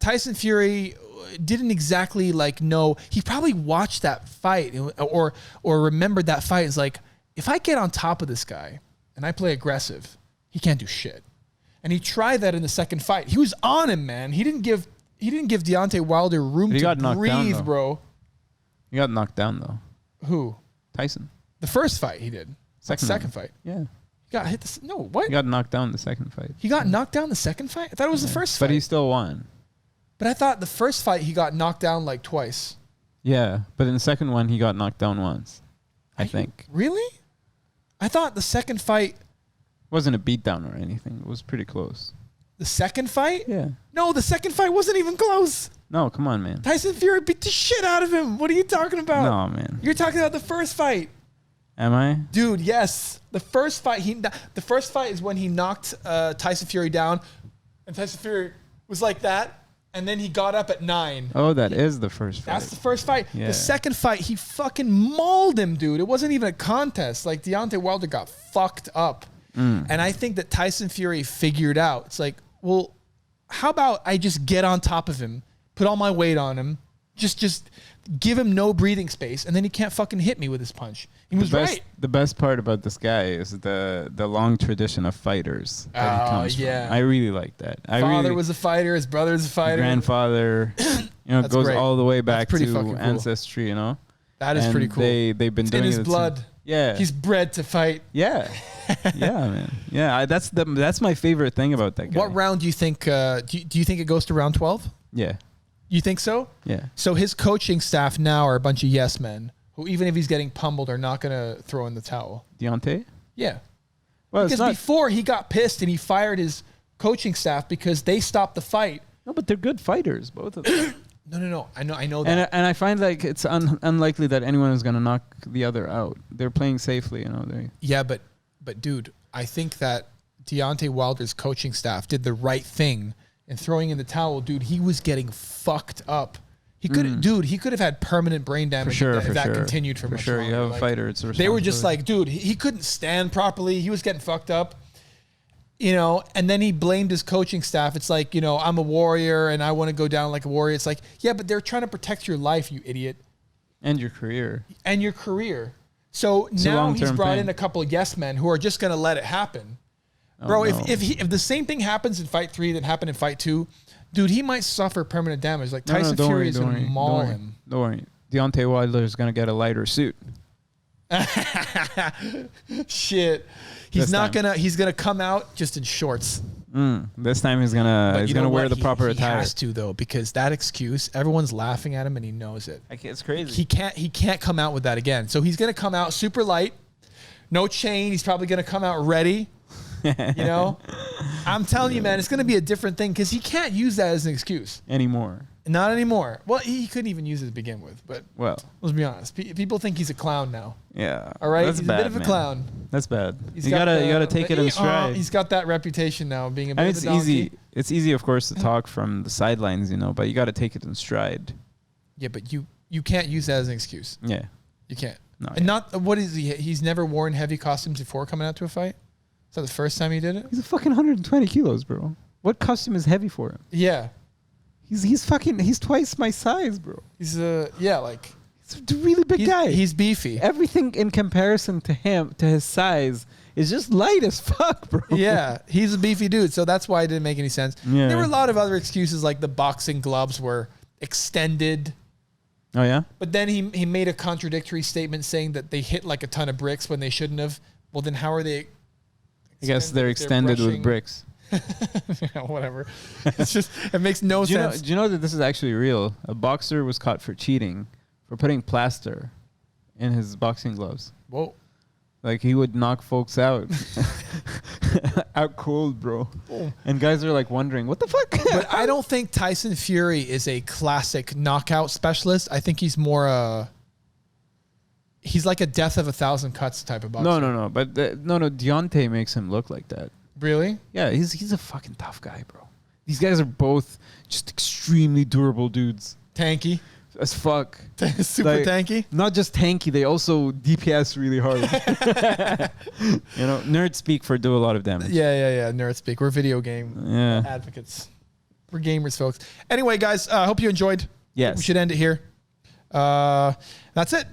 Tyson Fury didn't exactly know. He probably watched that fight or remembered that fight. It's like, if I get on top of this guy and I play aggressive, he can't do shit. And he tried that in the second fight. He was on him, man. He didn't give Deontay Wilder room to breathe, bro. He got knocked down though. Who? Tyson. The first fight he did. Second fight. Yeah. He got hit. What? He got knocked down the second fight. He got knocked down the second fight? I thought it was the first fight. But he still won. But I thought the first fight he got knocked down twice. Yeah, but in the second one he got knocked down once. I think. Really? I thought the second fight wasn't a beatdown or anything. It was pretty close. The second fight? Yeah. No, the second fight wasn't even close. No, come on, man. Tyson Fury beat the shit out of him. What are you talking about? No, man. You're talking about the first fight. Am I? Dude, yes. The first fight is when he knocked Tyson Fury down, and Tyson Fury was like that, and then he got up at 9. Oh, that is the first fight. That's the first fight. Yeah. The second fight, he fucking mauled him, dude. It wasn't even a contest. Deontay Wilder got fucked up. And I think that Tyson Fury figured out, it's like, well, how about I just get on top of him, put all my weight on him, just give him no breathing space, and then he can't fucking hit me with his punch. He was right. The best part about this guy is the long tradition of fighters that he comes from. I really like that. Father was a fighter. His brother's a fighter. Grandfather. It goes all the way back to ancestry, cool. That is pretty cool. They've been doing it. In his blood. Yeah. He's bred to fight. Yeah. Yeah, man. Yeah, that's my favorite thing about that guy. What round do you think, do you think it goes to round 12? Yeah. You think so? Yeah. So his coaching staff now are a bunch of yes men who, even if he's getting pummeled, are not going to throw in the towel. Deontay? Yeah. Well, because before he got pissed and he fired his coaching staff because they stopped the fight. No, but they're good fighters, both of them. No. I know that. And I find it's unlikely that anyone is going to knock the other out. They're playing safely, Yeah, but dude, I think that Deontay Wilder's coaching staff did the right thing in throwing in the towel. Dude, he was getting fucked up. He could have had permanent brain damage if that continued for much longer. You have a fighter, it's a responsibility. They were just like, dude, he couldn't stand properly. He was getting fucked up. And then he blamed his coaching staff. It's like, I'm a warrior and I want to go down like a warrior. It's like, yeah, but they're trying to protect your life, you idiot. And your career. So now he's brought in a couple of yes men who are just going to let it happen. Bro, if the same thing happens in fight 3 that happened in fight 2, dude, he might suffer permanent damage. Like Tyson Fury is going to maul him. Don't worry. Deontay Wilder is going to get a lighter suit. Shit. He's gonna come out just in shorts. This time he's gonna wear the proper attire. He has to though, because that excuse, everyone's laughing at him and he knows it. It's crazy. He can't come out with that again. So he's gonna come out super light, no chain. He's probably gonna come out ready. I'm telling you, man, it's gonna be a different thing because he can't use that as an excuse anymore. Not anymore. Well, he couldn't even use it to begin with. But let's be honest. People think he's a clown now. Yeah. All right. He's a bit of a clown. That's bad. You gotta take it in stride. He's got that reputation now, being a bit of a donkey. It's easy, of course, to talk from the sidelines, but you got to take it in stride. Yeah, but you can't use that as an excuse. Yeah. You can't. No. And not what is he? He's never worn heavy costumes before coming out to a fight. Is that the first time he did it? He's a fucking 120 kilos, bro. What costume is heavy for him? Yeah. He's twice my size, bro. He's like he's a really big guy. He's beefy. Everything in comparison to his size is just light as fuck, bro. Yeah, he's a beefy dude, so that's why it didn't make any sense. Yeah. There were a lot of other excuses, like the boxing gloves were extended. Oh yeah. But then he made a contradictory statement saying that they hit like a ton of bricks when they shouldn't have. Well, then how are they? I guess they're extended with bricks. Yeah, whatever. It's just it makes no sense. Do you know that this is actually real? A boxer was caught for cheating for putting plaster in his boxing gloves. Whoa. Like he would knock folks out, out cold, bro. Boom. And guys are like wondering, what the fuck? But I don't think Tyson Fury is a classic knockout specialist. I think he's more he's like a death of 1,000 cuts type of boxer. No. But Deontay makes him look like that. Really? Yeah, he's a fucking tough guy, bro. These guys are both just extremely durable dudes. Tanky. As fuck. Super tanky? Not just tanky, they also DPS really hard. Nerd speak for do a lot of damage. Yeah. Nerd speak. We're video game advocates. We're gamers, folks. Anyway, guys, hope you enjoyed. Yes. We should end it here. That's it.